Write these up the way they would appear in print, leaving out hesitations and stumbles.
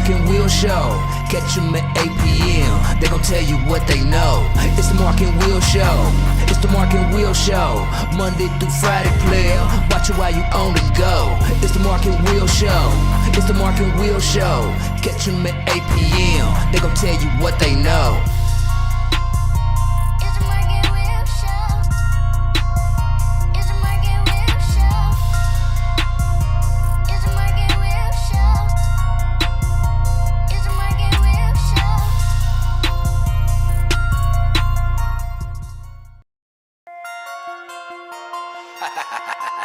Mark and Will Show. Catch them at 8 p.m. They gon' tell you what they know. It's the Mark and Will Show. It's the Mark and Will Show. Monday through Friday, player. Watch it while you on the go. It's the Mark and Will Show. It's the Mark and Will Show. Catch them at 8 p.m. They gon' tell you what they know.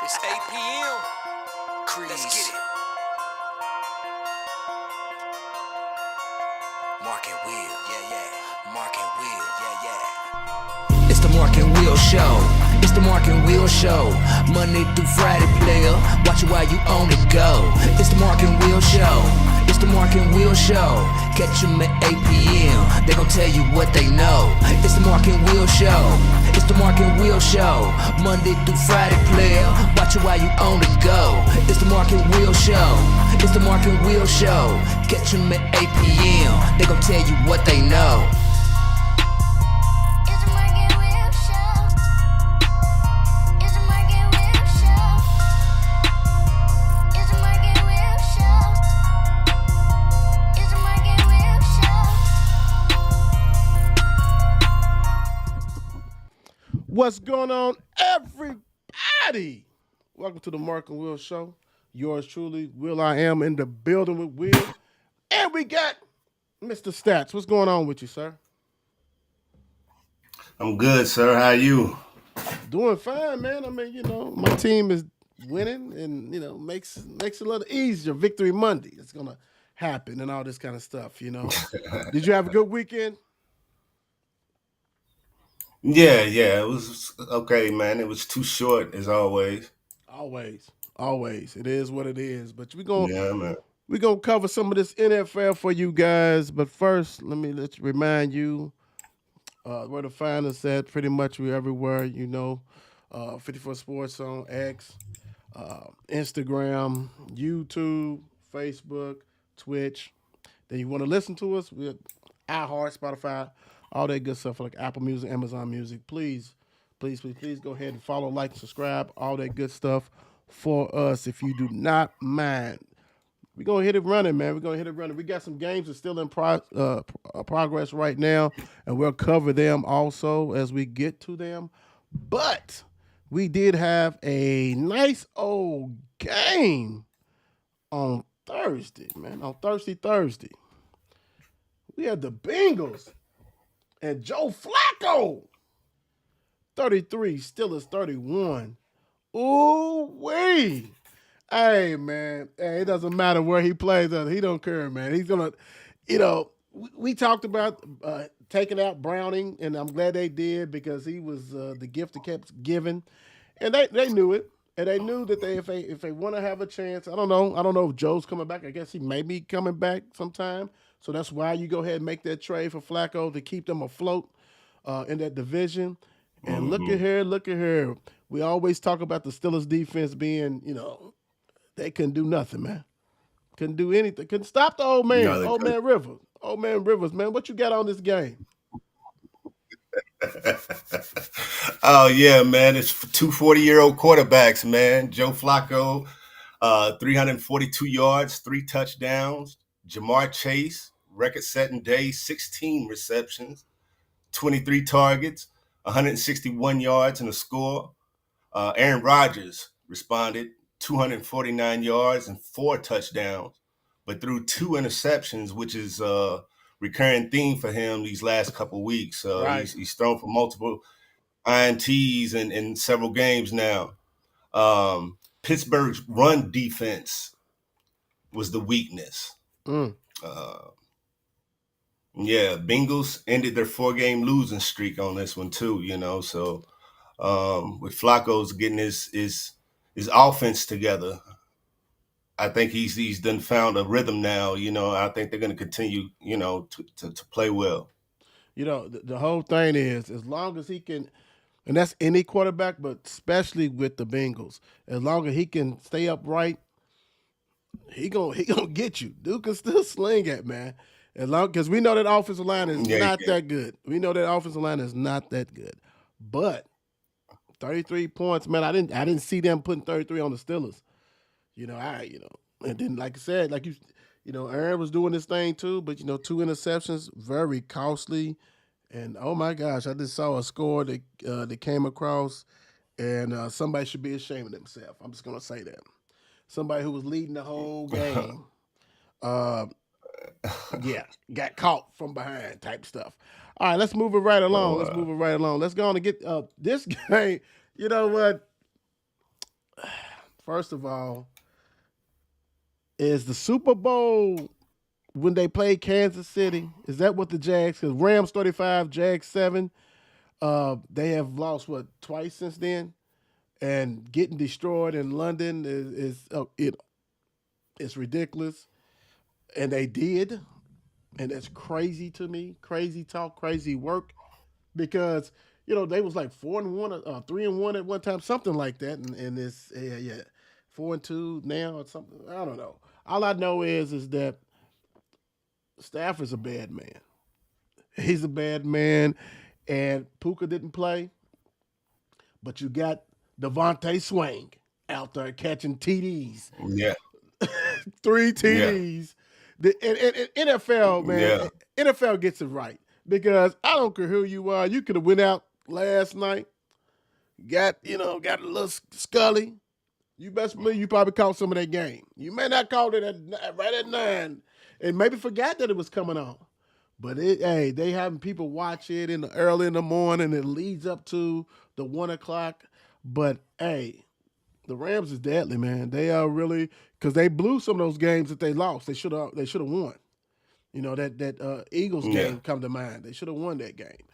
It's 8 p.m. Crease. Let's get it. Mark and Will, yeah. Mark and Will, yeah. It's the Mark and Will Show. It's the Mark and Will Show. Monday through Friday, player. Watch it while you on the go. It's the Mark and Will Show. It's the Mark and Will Show. Catch them at 8 p.m. They gon' tell you what they know. It's the Mark and Will Show. It's the Mark and Will Show. Monday through Friday, player. Watch it while you on the go. It's the Mark and Will Show. It's the Mark and Will Show. Catch them at 8 p.m. They gon' tell you what they know. What's going on, everybody? Welcome to the Mark and Will Show. Yours truly, Will I Am, in the building with Will. And we got Mr. Stats. What's going on with you, sir? I'm good, sir. How are you? Doing fine, man. I mean, my team is winning and, makes it a little easier. Victory Monday. It's going to happen and all this kind of stuff, Did you have a good weekend? Yeah. It was okay, man. It was too short, as always. Always. It is what it is. But we're man. gonna cover some of this NFL for you guys. But first, let's remind you where to find us at. Pretty much we're everywhere, 54 Sports on X, Instagram, YouTube, Facebook, Twitch. Then you want to listen to us, we're iHeart, Spotify, all that good stuff like Apple Music, Amazon Music. Please go ahead and follow, like, and subscribe, all that good stuff for us if you do not mind. We're going to hit it running, man. We got some games that's still in progress right now, and we'll cover them also as we get to them. But we did have a nice old game on Thursday, man. On Thursday. We had the Bengals and Joe Flacco. 33, Steelers 31. Ooh-wee. Hey, man. Hey, it doesn't matter where he plays. He don't care, man. He's going to, we talked about taking out Browning, and I'm glad they did because he was the gift that kept giving. And they knew it. And they knew that if they want to have a chance, I don't know if Joe's coming back. I guess he may be coming back sometime. So that's why you go ahead and make that trade for Flacco to keep them afloat in that division. And look at here. We always talk about the Steelers defense being, they couldn't do nothing, man. Couldn't do anything. Couldn't stop the old man. No, Man Rivers. Old man Rivers, man. What you got on this game? Oh, yeah, man. It's two 40-year-old quarterbacks, man. Joe Flacco, 342 yards, 3 touchdowns. Jamar Chase, record-setting day, 16 receptions, 23 targets, 161 yards and a score. Aaron Rodgers responded, 249 yards and 4 touchdowns, but threw 2 interceptions, which is a recurring theme for him these last couple of weeks. Right. He's thrown for multiple INTs in several games now. Pittsburgh's run defense was the weakness. Bengals ended their 4-game losing streak on this one too, so with Flacco's getting his offense together, I think he's done found a rhythm now. I think they're going to continue, to play well. The whole thing is as long as he can, and that's any quarterback, but especially with the Bengals, as long as he can stay upright, he gonna get you. Duke can still sling it, man. As long because we know that offensive line is Yeah, not yeah. that good. We know that offensive line is not that good. But 33 points, man. I didn't see them putting 33 on the Steelers. And then like I said, like Aaron was doing this thing too, but 2 interceptions, very costly. And oh my gosh, I just saw a score that came across, and somebody should be ashamed of themselves. I'm just gonna say that. Somebody who was leading the whole game, uh, yeah, got caught from behind type stuff. All right, let's move it right along. Let's move it right along. Let's go on and get this game. You know what? First of all, is the Super Bowl when they played Kansas City? Is that what the Jags? Because Rams 35, Jags 7. They have lost twice since then, and getting destroyed in London it's ridiculous, and they did, and that's crazy to me. Crazy talk, crazy work, because they was like 4-1, 3-1 at one time, something like that, and it's 4-2 now or something. I don't know. All I know is that Stafford's a bad man. He's a bad man, and Puka didn't play, but you got Devontae Swain out there catching TDs, Yeah. 3 Yeah. TDs. And NFL, man, Yeah. NFL gets it right, because I don't care who you are. You could have went out last night, got a little scully. You best believe you probably caught some of that game. You may not caught it right at 9, and maybe forgot that it was coming on. But they having people watch it early in the morning. It leads up to the 1:00. But hey, the Rams is deadly, man. They are really, because they blew some of those games that they lost. They should have won. That Eagles Yeah. game come to mind. They should have won that game.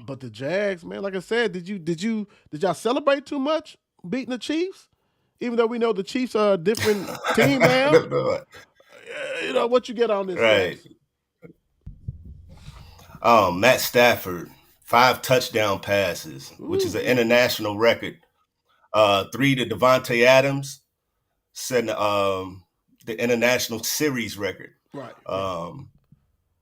But the Jags, man, like I said, did y'all celebrate too much beating the Chiefs? Even though we know the Chiefs are a different team now. What you get on this? Right. Matt Stafford, 5 touchdown passes, which is an international record. 3 to Devontae Adams, setting the international series record. Right.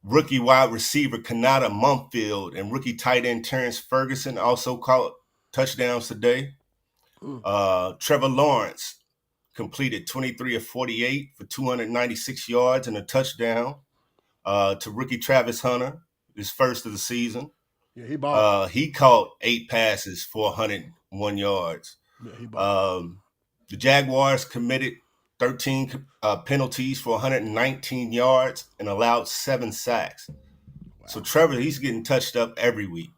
Rookie wide receiver Kanata Mumfield and rookie tight end Terrence Ferguson also caught touchdowns today. Trevor Lawrence completed 23 of 48 for 296 yards and a touchdown to rookie Travis Hunter, his first of the season. Yeah, he balled. He caught 8 passes for 101 yards. Yeah, he balled. The Jaguars committed 13 penalties for 119 yards and allowed 7 sacks. Wow. So Trevor, he's getting touched up every week.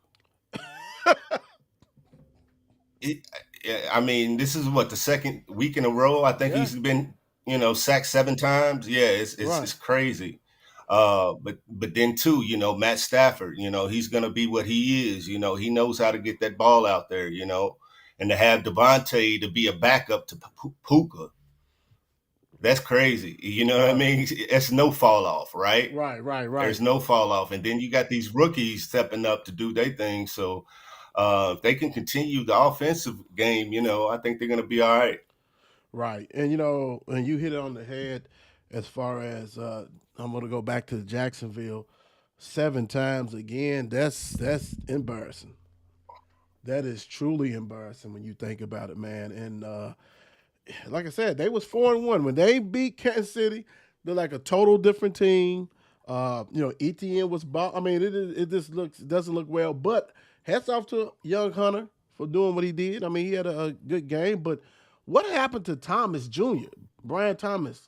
This is the second week in a row. I think he's been, sacked 7 times. Yeah, it's crazy. But then too, Matt Stafford, he's gonna be what he is. He knows how to get that ball out there. And to have Devontae to be a backup to Puka, that's crazy. You know what I mean? It's no fall off, right? Right. There's no fall off, and then you got these rookies stepping up to do their thing. So if they can continue the offensive game, I think they're going to be all right. Right. And, and you hit it on the head as far as I'm going to go back to Jacksonville 7 times again. That's embarrassing. That is truly embarrassing when you think about it, man. And like I said, they was 4-1. When they beat Kansas City, they're like a total different team. Etienne was ball. It just doesn't look well, but hats off to young Hunter for doing what he did. He had a good game, but what happened to Thomas Jr., Brian Thomas,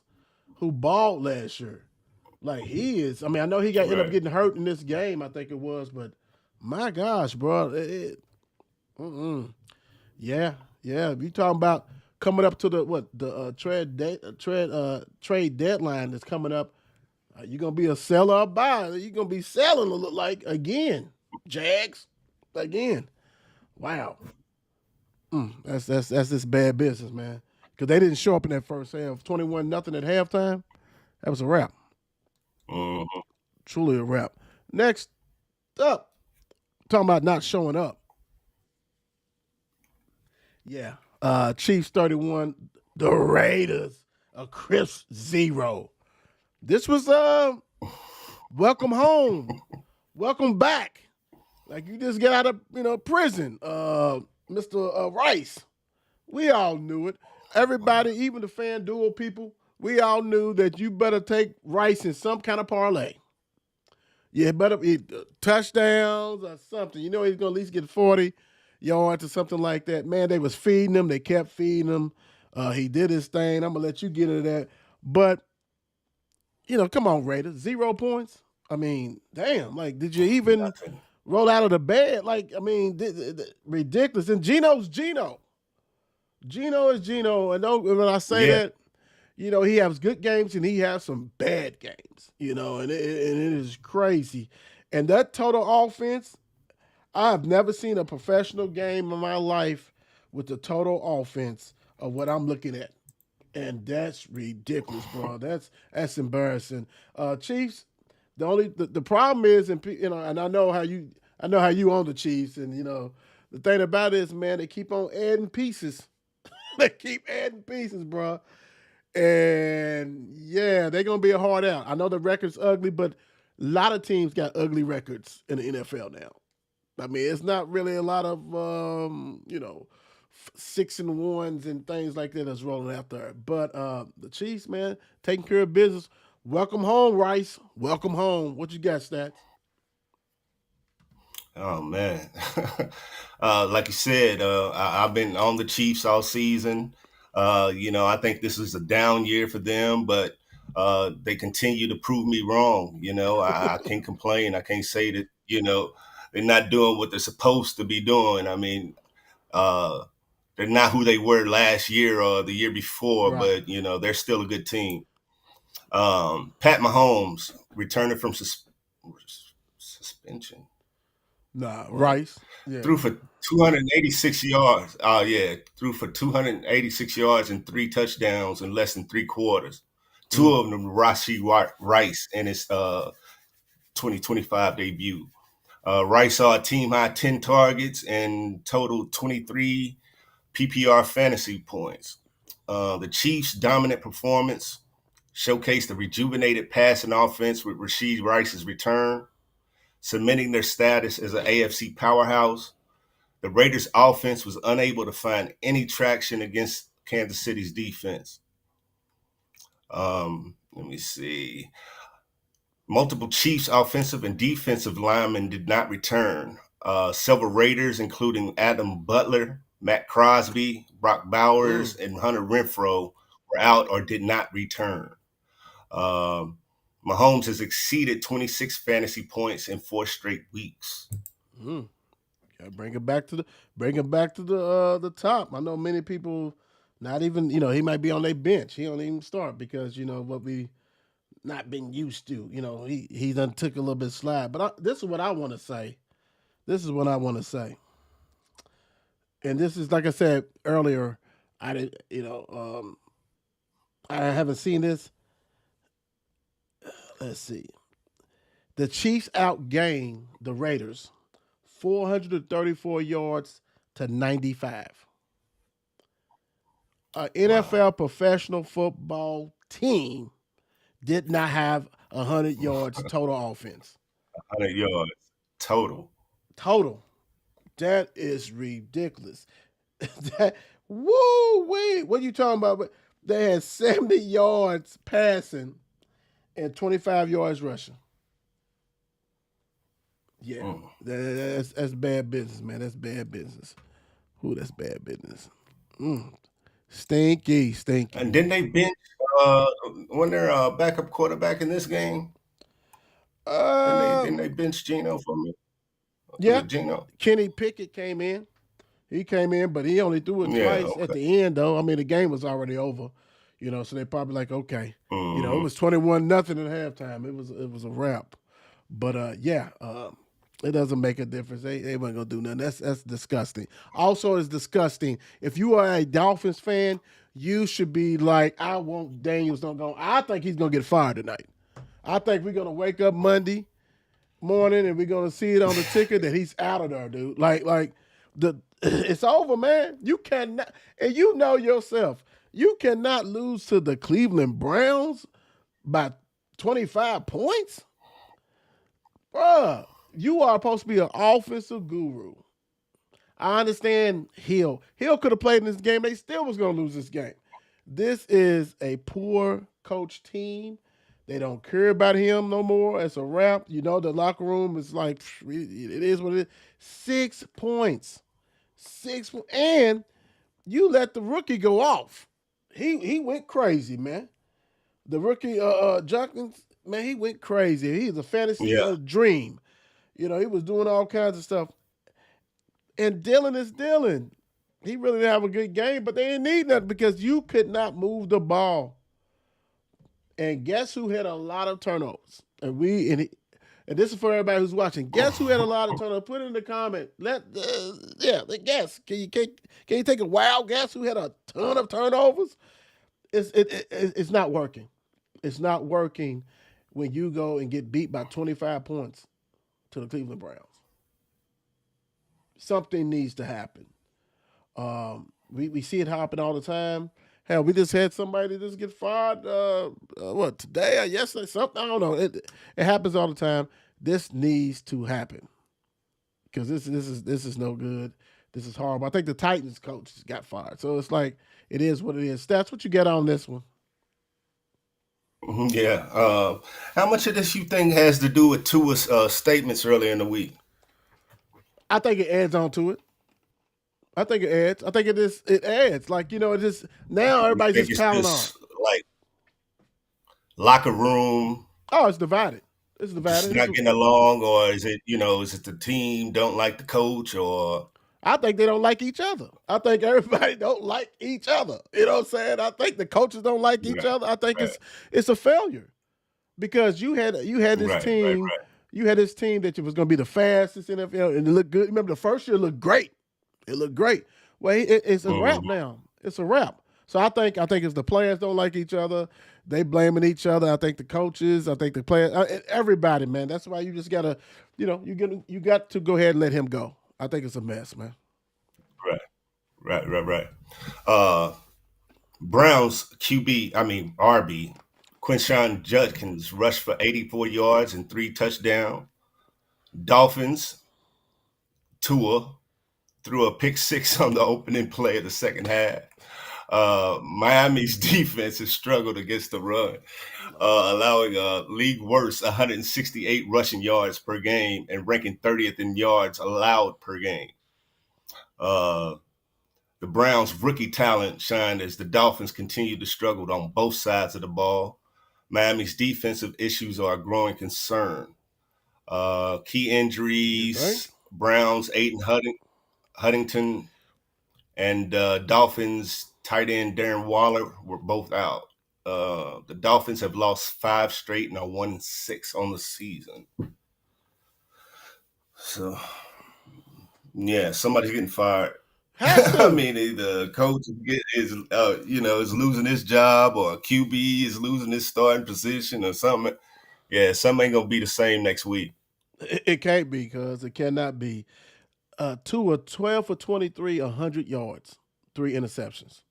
who balled last year? Like he is. I know he ended up getting hurt in this game, I think it was, but my gosh, bro. Yeah. You talking about coming up to the trade deadline that's coming up. You gonna be a seller or buyer? You gonna be selling? It look like again, Jags. Again, wow. That's this bad business, man. Because they didn't show up in that first half. 21-0 at halftime. That was a wrap. Mm-hmm. Truly a wrap. Next up, talking about not showing up. Yeah. Chiefs 31. The Raiders. a crisp 0. This was welcome home, welcome back. Like you just get out of prison, Mr. Rice. We all knew it. Everybody, even the FanDuel people, we all knew that you better take Rice in some kind of parlay. You better eat touchdowns or something. You know he's going to at least get 40 yards or something like that. Man, they was feeding him. They kept feeding him. He did his thing. I'm going to let you get into that. But, come on, Raiders. 0 points? I mean, damn. Like, did you even roll out of the bed? Like, I mean, ridiculous. And Geno's Geno. Geno is Geno. And when I say that, he has good games and he has some bad games, and it is crazy. And that total offense, I've never seen a professional game in my life with the total offense of what I'm looking at. And that's ridiculous, bro. That's embarrassing. Chiefs, the problem is, and I know how you own the Chiefs, and the thing about it is, man, they keep on adding pieces. They keep adding pieces, bro. And yeah, they're gonna be a hard out. I know the record's ugly, but a lot of teams got ugly records in the NFL now. I mean, it's not really a lot of 6-1s and things like that that's rolling out there. But the Chiefs, man, taking care of business. Welcome home, Rice. Welcome home. What you got, Stats? Oh man, like you said, I've been on the Chiefs all season. I think this is a down year for them, but they continue to prove me wrong. I can't complain. I can't say that they're not doing what they're supposed to be doing. I mean, they're not who they were last year or the year before, Right. but they're still a good team. Pat Mahomes returning from suspension. Nah, Rice. Yeah. Threw for 286 yards. Threw for 286 yards and 3 touchdowns in less than 3 quarters. 2 of them Rashee Rice in his 2025 debut. Rice saw a team high 10 targets and totaled 23 PPR fantasy points. The Chiefs' dominant performance showcased a rejuvenated passing offense with Rashee Rice's return, cementing their status as an AFC powerhouse. The Raiders' offense was unable to find any traction against Kansas City's defense. Let me see. Multiple Chiefs offensive and defensive linemen did not return. Several Raiders, including Adam Butler, Matt Crosby, Brock Bowers, and Hunter Renfrow, were out or did not return. Mahomes has exceeded 26 fantasy points in 4 straight weeks. Yeah, bring it back to the top. I know many people not even he might be on their bench. He don't even start because what we not been used to. He done took a little bit slide. But this is what I want to say. And this is like I said earlier. I did I haven't seen this. Let's see. The Chiefs outgained the Raiders 434 yards to 95. An NFL professional football team did not have 100 yards total offense. 100 yards total. Total. That is ridiculous. Woo-wee. What are you talking about? They had 70 yards passing and 25 yards rushing. Yeah, that's bad business, man. That's bad business. That's bad business. Stinky. And didn't they bench when their backup quarterback in this game? Didn't they bench Geno for me? Yeah, Geno. Kenny Pickett came in. He came in, but he only threw it twice at the end, though. I mean, the game was already over. So they probably like, okay. It was 21-0 at halftime. It was a wrap. But it doesn't make a difference. They weren't gonna do nothing. That's disgusting. Also, it's disgusting. If you are a Dolphins fan, you should be like, I want Daniels don't go. I think he's gonna get fired tonight. I think we're gonna wake up Monday morning and we're gonna see it on the ticket that he's out of there, dude. It's over, man. You cannot, and you know yourself. You cannot lose to the Cleveland Browns by 25 points? Bruh, you are supposed to be an offensive guru. I understand Hill. Hill could have played in this game. They still was going to lose this game. This is a poor coach team. They don't care about him no more. It's a wrap. You know, the locker room is like, it is what it is. 6 points. And you let the rookie go off. He went crazy, man. The rookie, Junkins, man, he went crazy. He's a fantasy dream. You know, he was doing all kinds of stuff. And Dylan is Dylan. He really didn't have a good game, but they didn't need nothing because you could not move the ball. And guess who had a lot of turnovers? And this is for everybody who's watching. Guess who had a lot of turnovers? Put it in the comment. Guess. Can you take a wild guess who had a ton of turnovers? It's not working. It's not working when you go and get beat by 25 points to the Cleveland Browns. Something needs to happen. We see it happen all the time. Hell, we just had somebody just get fired. Today or yesterday? Something I don't know. It happens all the time. This needs to happen because this is no good. This is horrible. I think the Titans coach got fired, so it's like it is what it is. Stats, what you get on this one? Yeah. How much of this you think has to do with Tua's statements earlier in the week? I think it adds on to it. I think it adds. I think it adds. Like, you know, it just now everybody's just piling on. Like locker room. Oh, it's divided. It's divided. It's not getting along, or is it the team don't like the coach, or I think they don't like each other. I think everybody don't like each other. You know what I'm saying? I think the coaches don't like each other. I think it's a failure because you had this team. Right. You had this team that was going to be the fastest NFL, and it looked good. Remember, the first year looked great. It looked great. Well, it's a wrap now. It's a wrap. So I think it's the players don't like each other. They blaming each other. I think the coaches. I think the players. Everybody, man. That's why you just gotta, you got to go ahead and let him go. I think it's a mess, man. Right. Browns RB. Quinshon Judkins rushed for 84 yards and 3 touchdowns. Dolphins, Tua threw a pick 6 on the opening play of the second half. Miami's defense has struggled against the run, allowing a league worst 168 rushing yards per game and ranking 30th in yards allowed per game. The Browns' rookie talent shined as the Dolphins continued to struggle on both sides of the ball. Miami's defensive issues are a growing concern. Key injuries, Browns, Aiden Huntington, and Dolphins tight end Darren Waller were both out. The Dolphins have lost 5 straight and are 1-6 on the season. So, yeah, somebody's getting fired. I mean, the coach is losing his job, or QB is losing his starting position, or something. Yeah, something ain't gonna be the same next week. It can't be, because it cannot be. Tua 12 for 23, 100 yards, 3 interceptions.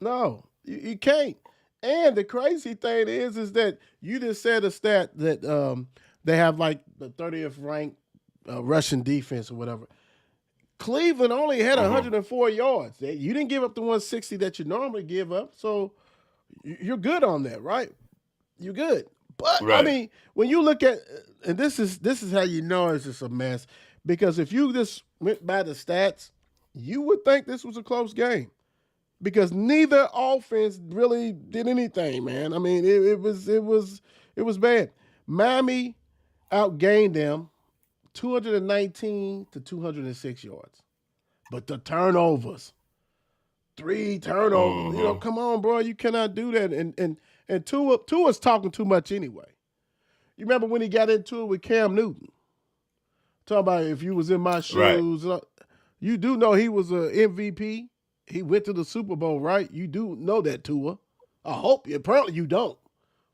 No, you can't. And the crazy thing is that you just said a stat that they have like the 30th ranked Russian defense or whatever. Cleveland only had 104 yards. You didn't give up the 160 that you normally give up, so you're good on that, right? You're good. But right. I mean, when you look at, and this is how you know it's just a mess, because if you just went by the stats, you would think this was a close game, because neither offense really did anything, man. I mean, it was bad. Miami outgained them 219 to 206 yards. But the turnovers, 3 turnovers, come on, bro. You cannot do that. And Tua's talking too much anyway. You remember when he got into it with Cam Newton? Talking about if you was in my shoes. Right. You do know he was an MVP. He went to the Super Bowl, right? You do know that, Tua. I hope. Apparently you don't.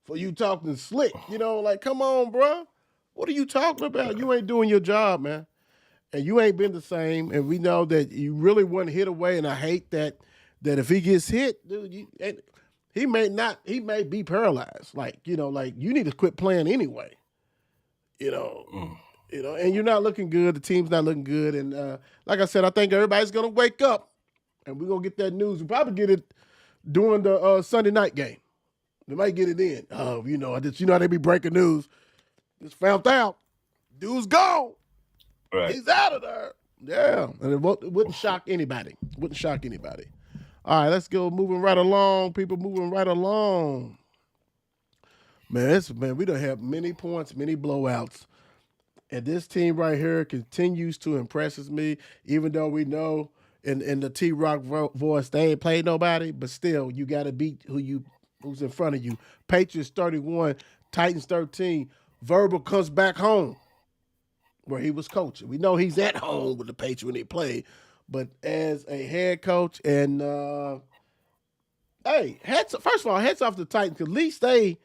For you talking slick. Like, come on, bro. What are you talking about? You ain't doing your job, man. And you ain't been the same. And we know that you really 1 hit away. And I hate that that if he gets hit, dude, he may be paralyzed. Like you need to quit playing anyway. You know, and you're not looking good. The team's not looking good, and like I said, I think everybody's gonna wake up, and we're gonna get that news. We'll probably get it during the Sunday night game. They might get it in. How they be breaking news. Just found out, dude's gone. Right. He's out of there. Yeah, and it wouldn't shock anybody. All right, let's go. Moving right along, people. Moving right along. Man, we don't have many points, many blowouts. And this team right here continues to impress me, even though we know in the T-Rock voice they ain't played nobody, but still you got to beat who's in front of you. Patriots 31, Titans 13. Verbal comes back home where he was coaching. We know he's at home with the Patriots when they play, but as a head coach and first of all, heads off the Titans. At least they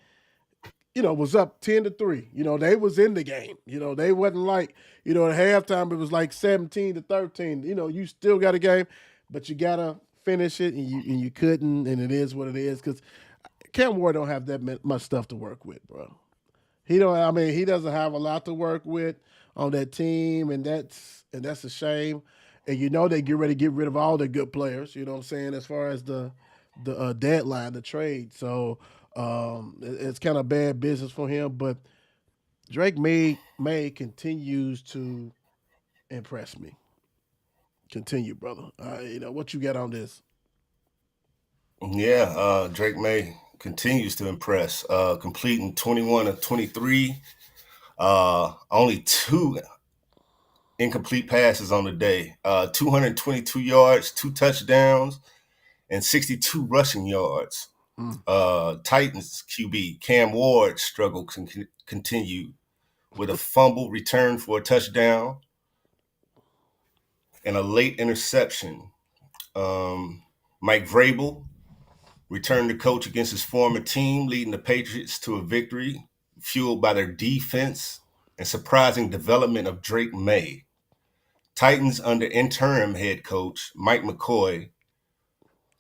was up 10-3. They was in the game. They wasn't like, at halftime it was like 17-13. You still got a game, but you gotta finish it, and you couldn't, and it is what it is. Because Cam Ward don't have that much stuff to work with, bro. He doesn't have a lot to work with on that team, and that's a shame. And they get ready to get rid of all the good players. You know what I'm saying? As far as the deadline, the trade. So. It's kind of bad business for him, but Drake May continues to impress me. Continue, brother. What you got on this? Yeah, Drake May continues to impress, completing 21 of 23, only 2 incomplete passes on the day, 222 yards, 2 touchdowns, and 62 rushing yards. Titans QB Cam Ward struggle continue with a fumble return for a touchdown and a late interception. Mike Vrabel returned to coach against his former team, leading the Patriots to a victory, fueled by their defense and surprising development of Drake May. Titans under interim head coach Mike McCoy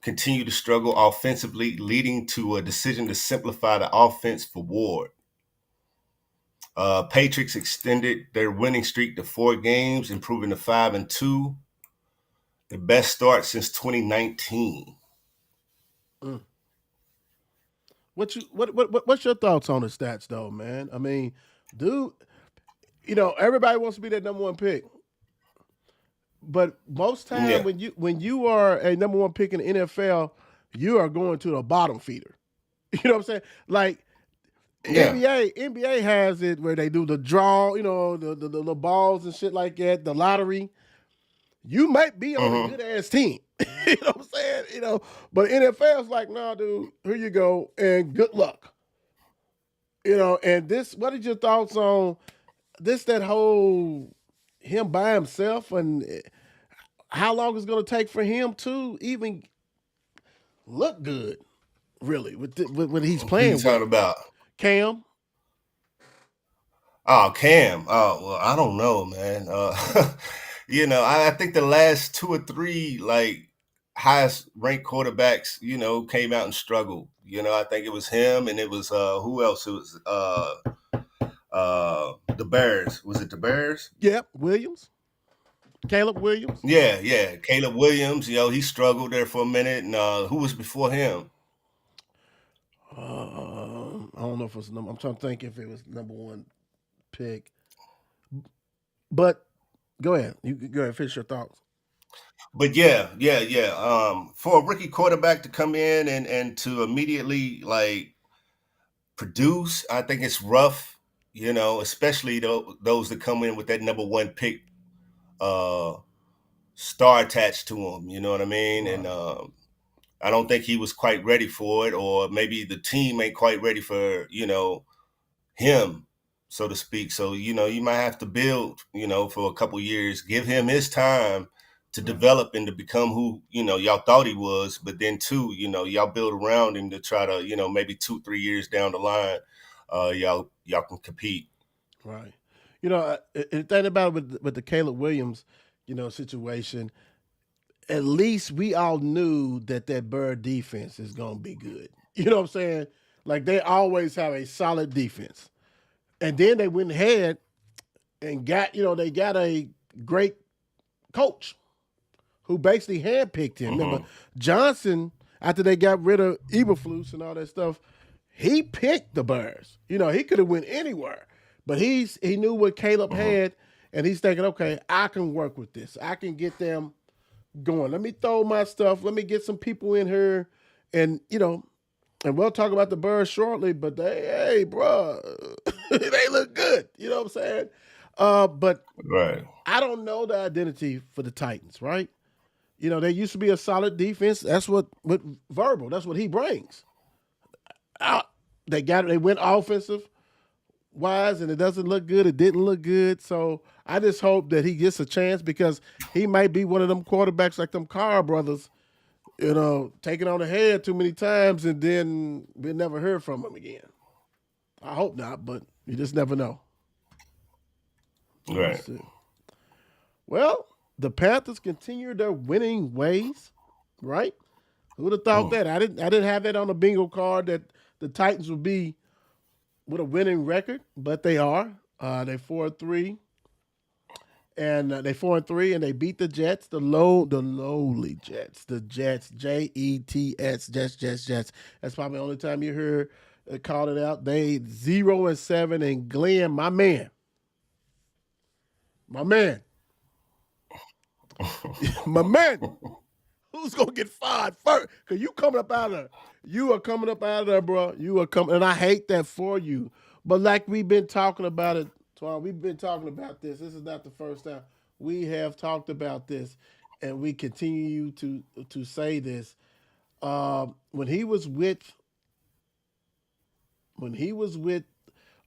continue to struggle offensively, leading to a decision to simplify the offense for Ward. Patriots extended their winning streak to 4 games, improving to 5-2, the best start since 2019. What's your thoughts on the stats, though, man? I mean, dude, everybody wants to be that number 1 pick. But most time when you are a number 1 pick in the NFL, you are going to the bottom feeder. You know what I'm saying? Like NBA has it where they do the draw, the balls and shit like that, the lottery. You might be on a good ass team. You know what I'm saying? But NFL's like, nah, dude, here you go, and good luck. And this, what are your thoughts on this? That whole him by himself, and how long it's going to take for him to even look good, really, with what he's playing. What you talking about? Cam. Oh, Cam. Oh, well, I don't know, man. I think the last 2 or 3 highest ranked quarterbacks, came out and struggled. I think it was him, and it was who else? It was the Bears. Was it the Bears? Yep, Williams. Caleb Williams. Yeah. Caleb Williams. He struggled there for a minute. And who was before him? I don't know if it was I'm trying to think if it was number 1 pick. But go ahead. You go ahead. Finish your thoughts. But yeah. For a rookie quarterback to come in and to immediately produce, I think it's rough. Especially those that come in with that number 1 pick star attached to him. You know what I mean? Right. And I don't think he was quite ready for it, or maybe the team ain't quite ready for him, so to speak. So you might have to build for a couple years, give him his time to develop and to become who y'all thought he was, but then too y'all build around him to try to maybe 2-3 years down the line y'all can compete. Right. The thing about it with the Caleb Williams situation, at least we all knew that Bird defense is gonna be good. You know what I'm saying? Like they always have a solid defense, and then they went ahead and they got a great coach who basically handpicked him. Remember, Johnson, after they got rid of Eberflus and all that stuff, he picked the Bears. He could have went anywhere, but he knew what Caleb had, and he's thinking, okay, I can work with this. I can get them going. Let me throw my stuff. Let me get some people in here, and and we'll talk about the Bears shortly. But hey, bro, they look good. You know what I'm saying? But Right. I don't know the identity for the Titans, right? They used to be a solid defense. That's what Verbal. That's what he brings. They went offensive wise, and it doesn't look good. It didn't look good. So I just hope that he gets a chance because he might be one of them quarterbacks like them Carr brothers, taking on the head too many times, and then we never heard from him again. I hope not, but you just never know. Right. Let's see. Well, the Panthers continue their winning ways, right? Who would have thought that? I didn't have that on the bingo card that the Titans would be with a winning record, but they are. They're 4-3, and they're 4-3, and they beat the Jets, the lowly Jets, the Jets, Jets, Jets. That's probably the only time you heard called it out. They 0-7, and Glenn, my man. My man, who's gonna get fired first? Cause you are coming up out of there, bro. You are coming, and I hate that for you. But like we've been talking about it, Twan, we've been talking about this. This is not the first time we have talked about this, and we continue to say this. When he was with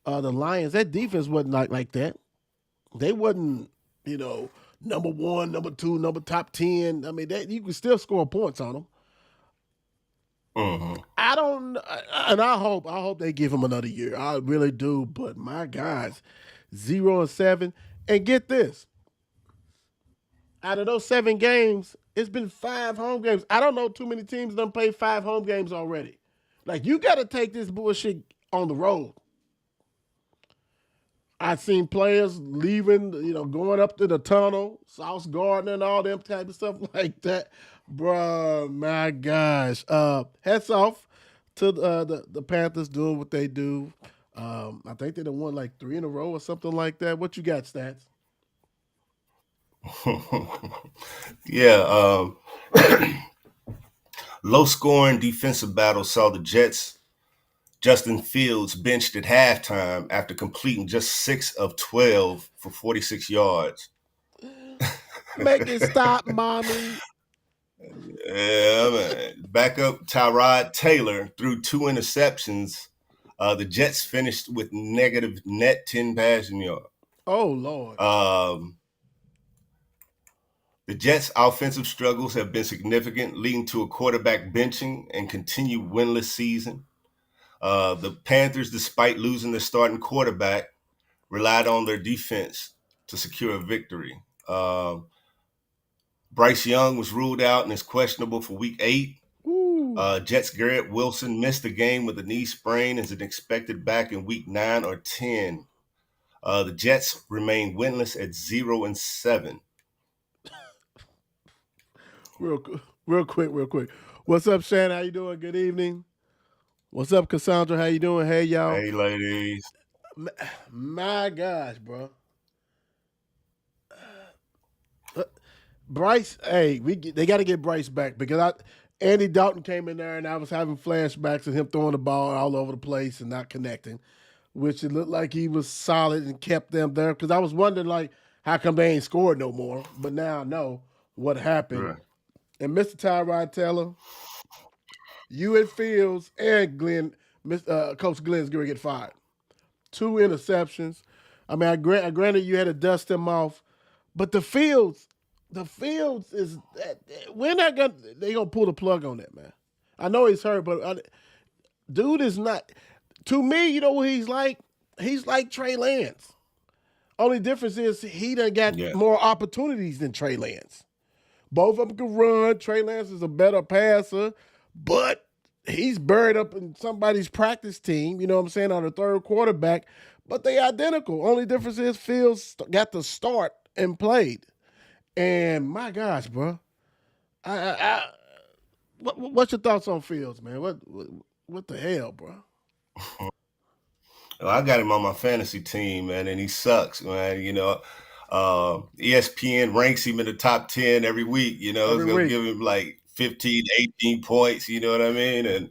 the Lions, that defense wasn't like that. They wasn't, number one, number two, top 10. I mean, you can still score points on them. I don't, and I hope they give him another year. I really do. But my guys, 0-7, and get this: out of those 7 games, it's been 5 home games. I don't know too many teams done played 5 home games already. Like you got to take this bullshit on the road. I've seen players leaving, going up to the tunnel, Sauce Gardner and all them type of stuff like that. Bruh, my gosh. Hats off to the Panthers doing what they do. I think they done won like 3 in a row or something like that. What you got, Stats? Yeah. Low-scoring defensive battle saw the Jets' Justin Fields benched at halftime after completing just 6 of 12 for 46 yards. Make it stop, mommy. Yeah, man. Backup Tyrod Taylor threw 2 interceptions. The Jets finished with negative net 10 passing yards. Oh, Lord. The Jets' offensive struggles have been significant, leading to a quarterback benching and continued winless season. The Panthers, despite losing their starting quarterback, relied on their defense to secure a victory. Bryce Young was ruled out and is questionable for Week 8. Jets' Garrett Wilson missed the game with a knee sprain and is expected back in Week 9 or 10. The Jets remain winless at 0-7. Real quick. What's up, Shannon? How you doing? Good evening. What's up, Cassandra? How you doing? Hey, y'all. Hey, ladies. My gosh, bro. Bryce, hey, they got to get Bryce back because Andy Dalton came in there and I was having flashbacks of him throwing the ball all over the place and not connecting, which it looked like he was solid and kept them there because I was wondering, like, how come they ain't scored no more? But now I know what happened. Right. And Mr. Tyrod Taylor, you and Fields and Glenn, Coach Glenn's going to get fired. 2 interceptions. I mean, I granted you had to dust them off, but the Fields is we're not gonna. They gonna pull the plug on that, man. I know he's hurt, but dude is not. To me, you know what he's like? He's like Trey Lance. Only difference is he done got more opportunities than Trey Lance. Both of them can run. Trey Lance is a better passer, but he's buried up in somebody's practice team, you know what I'm saying, on the third quarterback. But they identical. Only difference is Fields got to start and played. And my gosh, bro. What's your thoughts on Fields, man? What the hell, bro? Well, I got him on my fantasy team, man, and he sucks, man. ESPN ranks him in the top 10 every week. It's Every going to week. give him like 15, 18 points, you know what I mean? And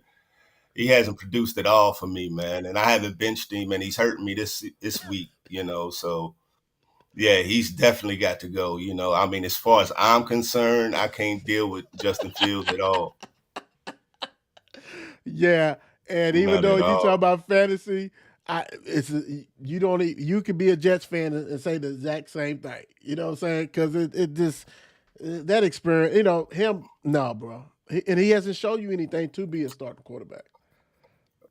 he hasn't produced at all for me, man. And I haven't benched him, and he's hurting me this week, So, yeah, he's definitely got to go, I mean, as far as I'm concerned, I can't deal with Justin Fields at all. Yeah, and even Not though at you talk all. about fantasy, you could be a Jets fan and say the exact same thing. You know what I'm saying? Because it just that experience, him, no, bro, and he hasn't shown you anything to be a starting quarterback.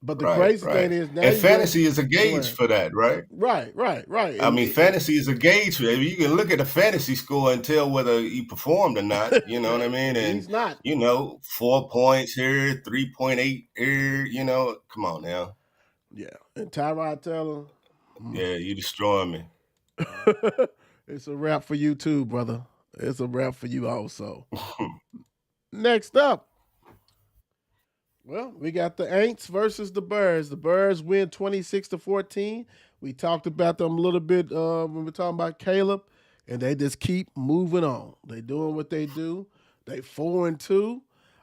But the Right, crazy thing right. is now And you go fantasy is a gauge where for that, right? right, I mean, fantasy is a gauge. You can look at the fantasy score and tell whether he performed or not. You know what I mean? And he's not. 4 points here, 3.8 here. Come on now. Yeah, and Tyrod Taylor, Yeah, you destroying me. it's a wrap for you too, brother. It's a wrap for you also. Next up, well, we got the Aints versus the Birds. The Birds win 26-14. We talked about them a little bit when we were talking about Caleb, and they just keep moving on. They doing what they do. They 4-2.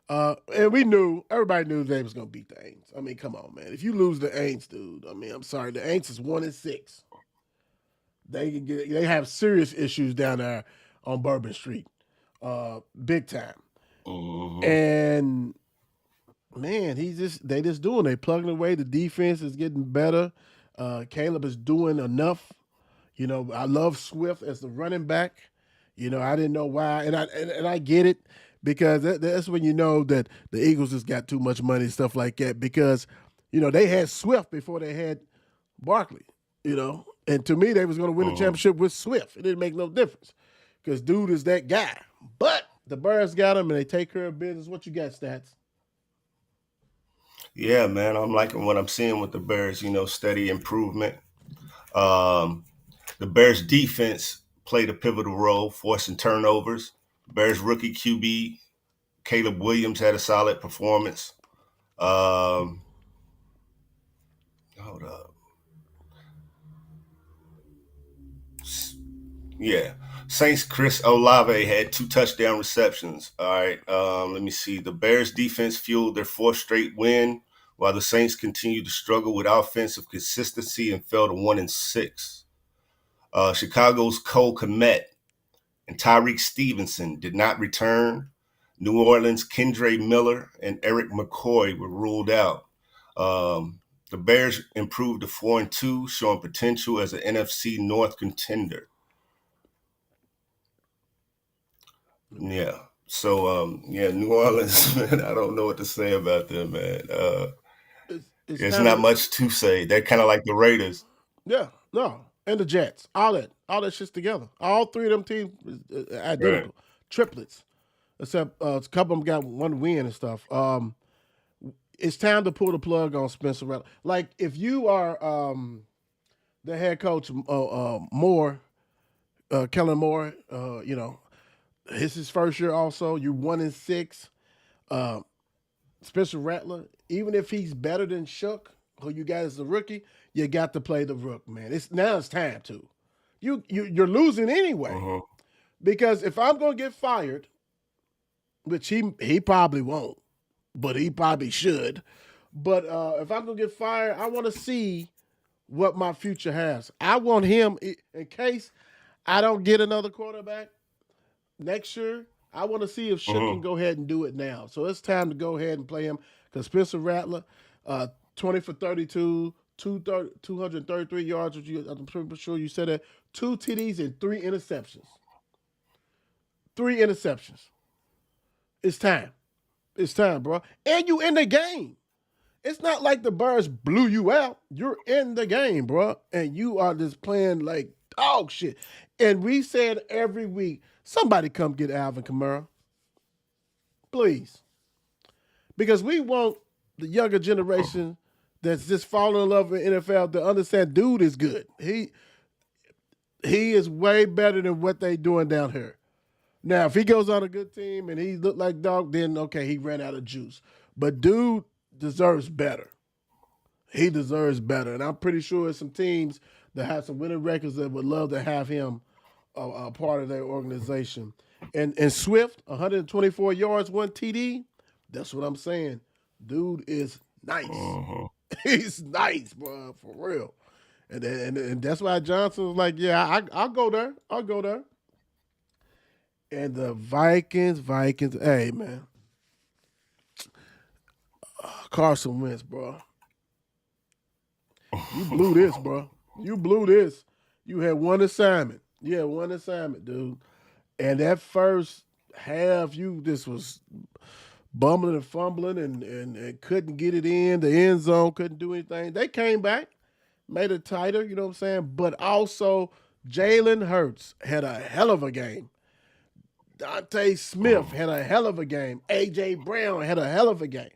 And everybody knew they was gonna beat the Aints. I mean, come on, man. If you lose the Aints, dude, I mean, I'm sorry. The Aints is 1-6. They have serious issues down there on Bourbon Street, big time. Mhm. And man, they just doing. They plugging away. The defense is getting better. Caleb is doing enough. I love Swift as the running back. I didn't know why, and I get it because that's when you know that the Eagles just got too much money and stuff like that because they had Swift before they had Barkley. And to me they was going to win the championship with Swift. It didn't make no difference because dude is that guy. But the Birds got him and they take care of business. What you got, Stats? Yeah, man. I'm liking what I'm seeing with the Bears. Steady improvement. Um, the Bears defense played a pivotal role, forcing turnovers. Bears rookie QB Caleb Williams had a solid performance. Hold up. Yeah. Saints Chris Olave had 2 touchdown receptions. All right. Let me see. The Bears defense fueled their 4th straight win, while the Saints continued to struggle with offensive consistency and fell to 1-6. Chicago's Cole Kmet and Tyreek Stevenson did not return. New Orleans' Kendre Miller and Eric McCoy were ruled out. The Bears improved to 4-2, showing potential as an NFC North contender. Yeah. So, New Orleans, man, I don't know what to say about them, man. It's There's kind not of much to say. They're kind of like the Raiders. yeah, no, and the Jets, all that shit's together. All three of them teams is Right. identical, triplets, except a couple of them got one win and stuff. It's time to pull the plug on Spencer Rattler. Like if you are the head coach Moore, Kellen Moore, it's his first year. Also, you're 1-6. Spencer Rattler, even if he's better than Shook, who you got as the rookie, you got to play the rook, man. It's time to. You're losing anyway. Uh-huh. Because if I'm gonna get fired, which he probably won't, but he probably should. But if I'm gonna get fired, I want to see what my future has. I want him in case I don't get another quarterback next year. I want to see if Shook can go ahead and do it now. So it's time to go ahead and play him because Spencer Rattler, 20 for 32, 233 yards. I'm pretty sure you said that. 2 TDs and 3 interceptions. 3 interceptions. It's time. It's time, bro. And you in the game. It's not like the Birds blew you out. You're in the game, bro. And you are just playing like dog shit. And we said every week, somebody come get Alvin Kamara. Please. Because we want the younger generation that's just falling in love with NFL to understand dude is good. He is way better than what they doing down here. Now, if he goes on a good team and he look like dog, then okay, he ran out of juice. But dude deserves better. He deserves better. And I'm pretty sure there's some teams that have some winning records that would love to have him a part of their organization. And Swift, 124 yards, 1 TD. That's what I'm saying. Dude is nice. He's nice, bro, for real. And that's why Johnson was like, yeah, I'll go there. I'll go there. And the Vikings, hey, man. Carson Wentz, bro. You blew this, bro. You blew this. You had one assignment. You had one assignment, dude. And that first half, you just was bumbling and fumbling and couldn't get it in. The end zone couldn't do anything. They came back, made it tighter, you know what I'm saying? But also, Jalen Hurts had a hell of a game. Dante Smith had a hell of a game. A.J. Brown had a hell of a game.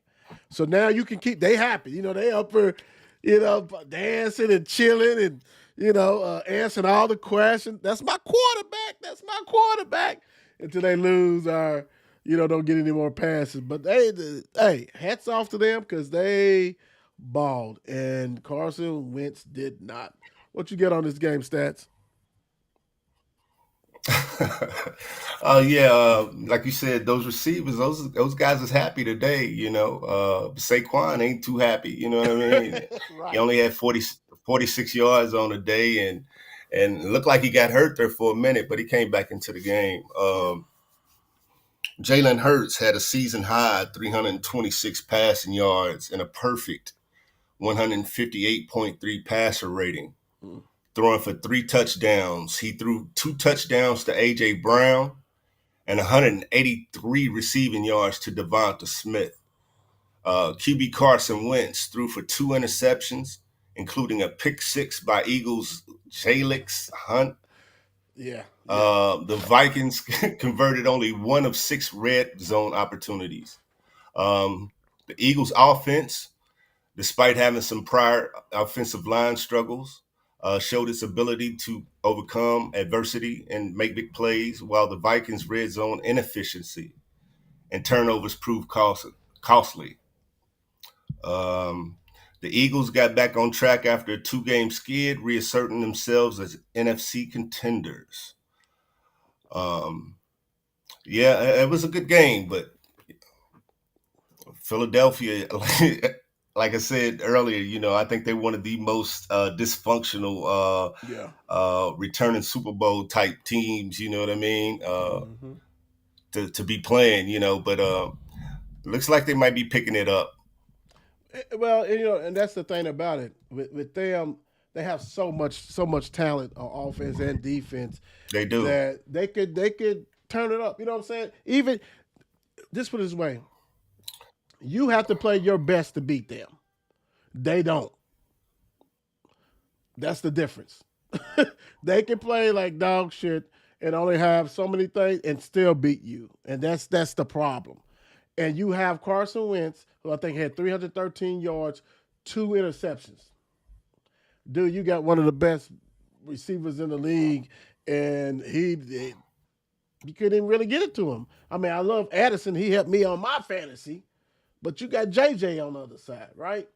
So now you can keep, they happy. You know, they up there, you know, dancing and chilling and, you know, answering all the questions. That's my quarterback. That's my quarterback. Until they lose or, you know, don't get any more passes. But hey, hats off to them because they balled. And Carson Wentz did not. What you get on this game, Stats? Like you said, those receivers, those guys is happy today, you know. Saquon ain't too happy, you know what I mean? Right. He only had 46 yards on the day and it looked like he got hurt there for a minute, but he came back into the game. Jalen Hurts had a season high 326 passing yards and a perfect 158.3 passer rating. Throwing for 3 touchdowns. He threw 2 touchdowns to A.J. Brown and 183 receiving yards to Devonta Smith. QB Carson Wentz threw for 2 interceptions, including a pick 6 by Eagles' Jalix Hunt. Yeah. The Vikings converted only 1 of 6 red zone opportunities. The Eagles' offense, despite having some prior offensive line struggles, showed its ability to overcome adversity and make big plays, while the Vikings' red zone inefficiency and turnovers proved costly. The Eagles got back on track after a 2-game skid, reasserting themselves as NFC contenders. It was a good game, but Philadelphia, like I said earlier, you know, I think they're one of the most dysfunctional returning Super Bowl type teams, you know what I mean? To be playing, you know, but looks like they might be picking it up. Well, you know, and that's the thing about it. With them, they have so much talent on offense and defense. They do. That they could turn it up. You know what I'm saying? Even just put it this way. You have to play your best to beat them. They don't. That's the difference. They can play like dog shit and only have so many things and still beat you. And that's the problem. And you have Carson Wentz, who I think had 313 yards, 2 interceptions. Dude, you got one of the best receivers in the league, and you couldn't even really get it to him. I mean, I love Addison. He helped me on my fantasy. But you got JJ on the other side, right?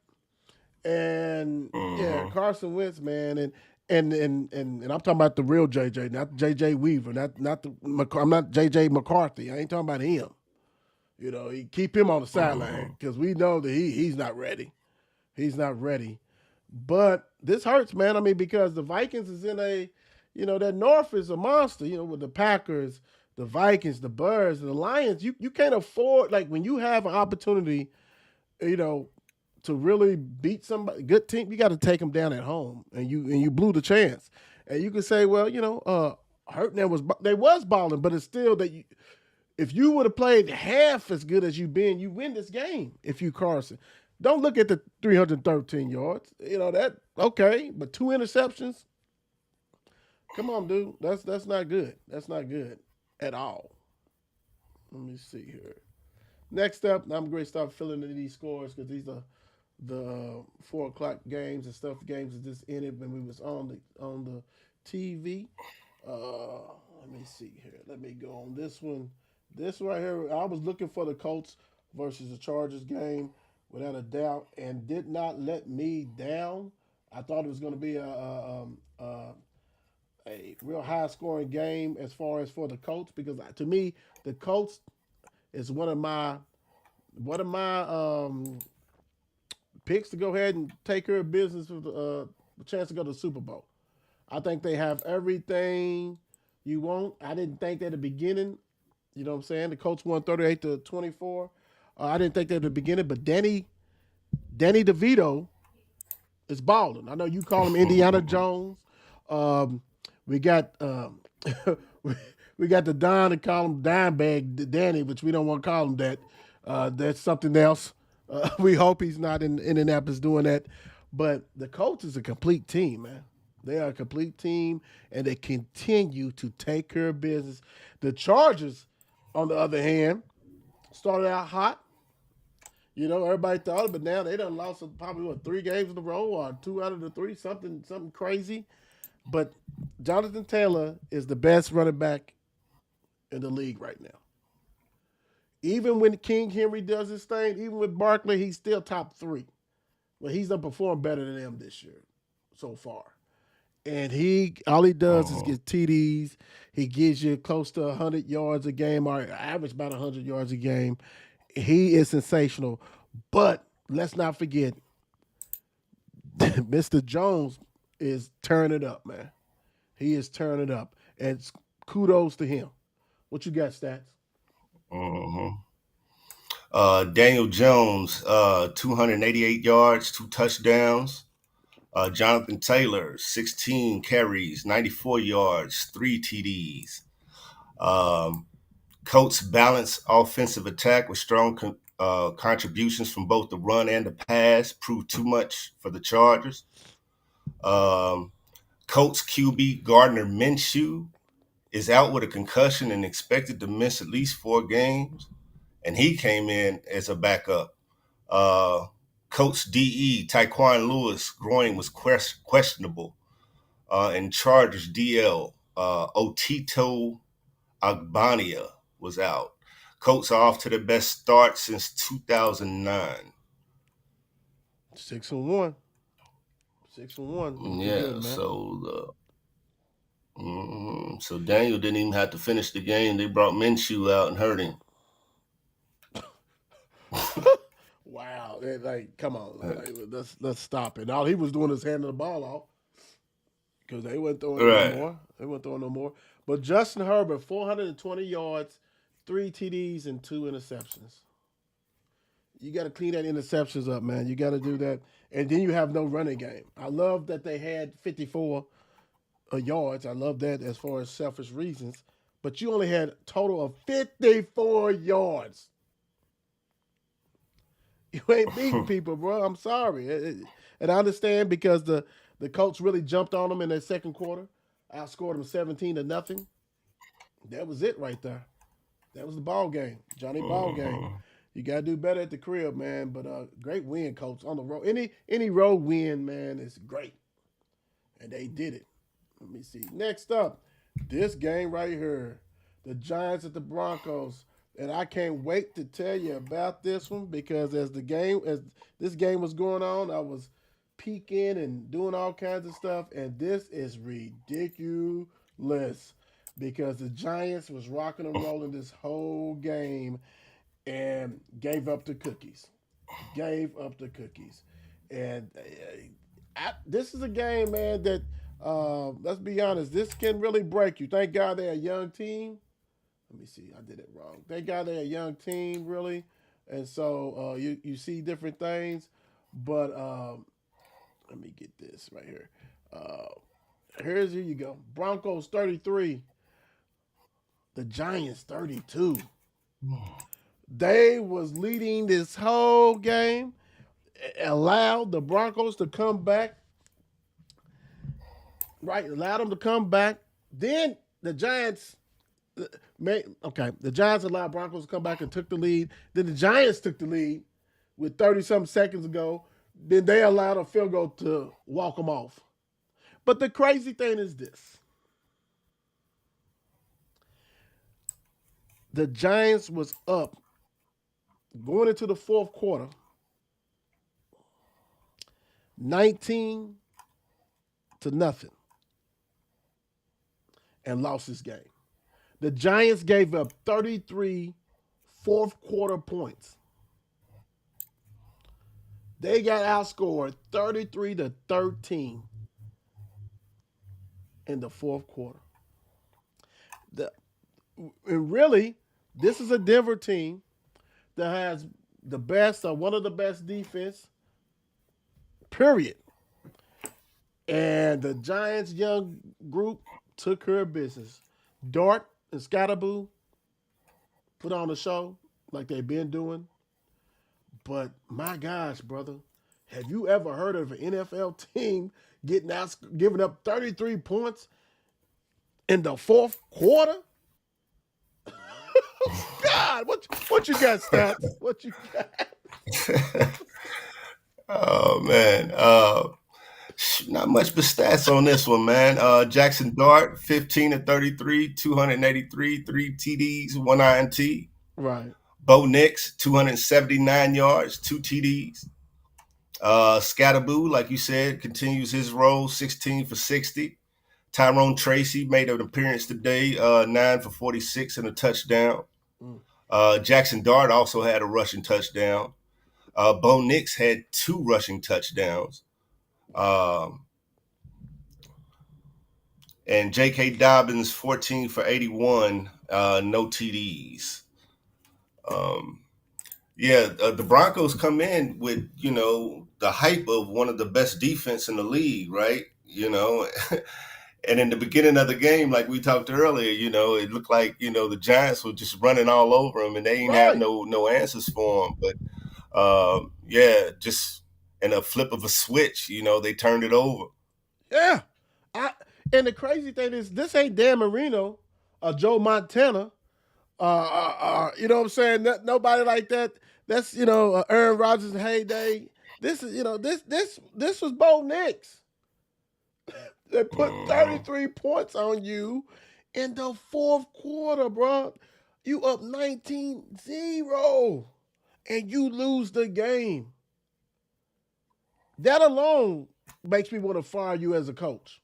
And yeah, Carson Wentz, man, and I'm talking about the real JJ, not JJ Weaver, I'm not JJ McCarthy. I ain't talking about him. You know, he keep him on the sideline because we know that he's not ready. He's not ready. But this hurts, man. I mean, because the Vikings is in that North is a monster. You know, with the Packers, the Vikings, the Bears, the Lions, you can't afford, like, when you have an opportunity, you know, to really beat somebody, good team, you got to take them down at home, and you blew the chance. And you can say, well, you know, Hurting was balling, but it's still that if you would have played half as good as you been, you win this game. If you Carson, don't look at the 313 yards. You know that okay, but 2 interceptions. Come on, dude. That's not good. That's not good at all. Let me see here. Next up, I'm going to start filling in these scores because these are the 4 o'clock games and stuff. Games that just ended when we was on the TV. Let me see here. Let me go on this one. This right here, I was looking for the Colts versus the Chargers game without a doubt, and did not let me down. I thought it was going to be a real high scoring game as far as for the Colts because to me the Colts is one of my picks to go ahead and take care of business with the chance to go to the Super Bowl. I think they have everything you want. I didn't think that at the beginning. You know what I'm saying? The Colts won 38-24. I didn't think that at the beginning, but Danny DeVito is balling. I know you call him Indiana Jones. Um, we got we got the Don to call him Dimebag Danny, which we don't want to call him that. That's something else. We hope he's not in Indianapolis doing that. But the Colts is a complete team, man. They are a complete team, and they continue to take care of business. The Chargers, on the other hand, started out hot. You know, everybody thought it, but now they done lost probably 3 games in a row or 2 out of the 3, something crazy. But Jonathan Taylor is the best running back in the league right now. Even when King Henry does his thing, even with Barkley, he's still top 3. Well, he's done performed better than them this year so far. And all he does is get TDs. He gives you close to 100 yards a game, or average about 100 yards a game. He is sensational. But let's not forget, Mr. Jones is turning it up, man. He is turning it up. And kudos to him. What you got, Stats? Daniel Jones, 288 yards, 2 touchdowns. Jonathan Taylor, 16 carries, 94 yards, 3 TDs. Colts balanced offensive attack with strong contributions from both the run and the pass proved too much for the Chargers. Colts QB Gardner Minshew is out with a concussion and expected to miss at least 4 games, and he came in as a backup. Colts DE Tyquan Lewis groin was questionable, and Chargers DL Otito Agbania was out. Colts are off to their best start since 2009. 6-1. 6-1. Yeah, good, man. So Daniel didn't even have to finish the game. They brought Minshew out and hurt him. Wow. Come on. Let's stop it. All he was doing is handing the ball off because they weren't throwing no more. They weren't throwing no more. But Justin Herbert, 420 yards, 3 TDs, and 2 interceptions. You got to clean that interceptions up, man. You got to do that. And then you have no running game. I love that they had 54 yards. I love that as far as selfish reasons. But you only had a total of 54 yards. You ain't beating people, bro. I'm sorry. And I understand because the Colts really jumped on them in that second quarter. Outscored them 17-0. That was it right there. That was the ball game. Johnny ball game. You got to do better at the crib, man. But great win, Colts, on the road. Any road win, man, is great. And they did it. Let me see. Next up, this game right here. The Giants at the Broncos. And I can't wait to tell you about this one because as this game was going on, I was peeking and doing all kinds of stuff. And this is ridiculous because the Giants was rocking and rolling this whole game and gave up the cookies. And this is a game, man, that, let's be honest, this can really break you. Thank God they're a young team. Let me see. I did it wrong. Thank God they're a young team, really. And so you see different things. But let me get this right here. Here you go. Broncos 33. The Giants 32. They was leading this whole game. Allowed the Broncos to come back. Right, allowed them to come back. Then the Giants Okay, the Giants allowed Broncos to come back and took the lead. Then the Giants took the lead with 30-something seconds ago. Then they allowed a field goal to walk them off. But the crazy thing is this. The Giants was up going into the fourth quarter, 19-0, and lost this game. The Giants gave up 33 fourth quarter points. They got outscored 33-13 in the fourth quarter. And really, this is a Denver team that has the best or one of the best defense, period. And the Giants' young group took care of business. Dart and Scottaboo put on a show like they've been doing. But my gosh, brother, have you ever heard of an NFL team giving up 33 points in the fourth quarter? God, what you got, Stats? What you got? Oh man, not much but stats on this one, man. Jackson Dart, 15-33, 283, 3 TDs, 1 INT. Right. Bo Nix, 279 yards, 2 TDs. Scatterboo, like you said, continues his role, 16 for 60. Tyrone Tracy made an appearance today, 9 for 46 and a touchdown. Jackson Dart also had a rushing touchdown. Bo Nix had 2 rushing touchdowns. And J.K. Dobbins, 14 for 81, no TDs. The Broncos come in with, the hype of one of the best defense in the league, right? And in the beginning of the game, like we talked earlier, it looked like, the Giants were just running all over them and they ain't have no answers for them. But, just in a flip of a switch, they turned it over. Yeah. And the crazy thing is, this ain't Dan Marino or Joe Montana. You know what I'm saying? Nobody like that. That's, Aaron Rodgers' heyday. This is, this was Bo Nix. They put 33 points on you in the fourth quarter, bro. You up 19-0, and you lose the game. That alone makes me want to fire you as a coach.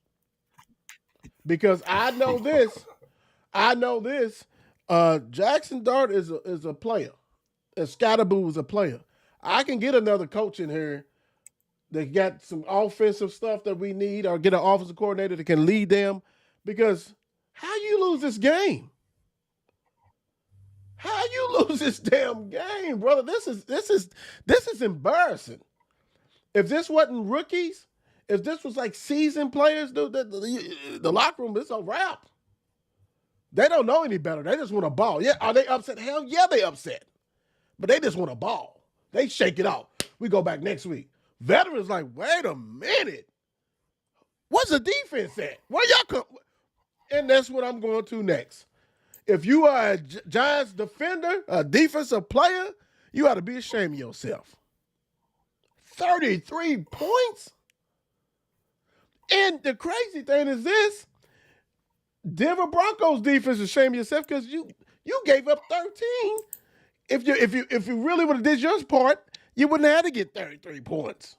Because I know this. Jackson Dart is a player. And Scottaboo is a player. I can get another coach in here that got some offensive stuff that we need, or get an offensive coordinator that can lead them. Because how you lose this game? How you lose this damn game, brother? This is embarrassing. If this wasn't rookies, if this was like seasoned players, the locker room is a wrap. They don't know any better. They just want a ball. Yeah, are they upset? Hell yeah, they upset. But they just want a ball. They shake it off. We go back next week. Veterans like, wait a minute. What's the defense at? Where y'all come? And that's what I'm going to next. If you are a Giants defender, a defensive player, you ought to be ashamed of yourself. 33 points? And the crazy thing is this. Denver Broncos defense is ashamed of yourself because you gave up 13. If you really would have did your part, you wouldn't have had to get 33 points.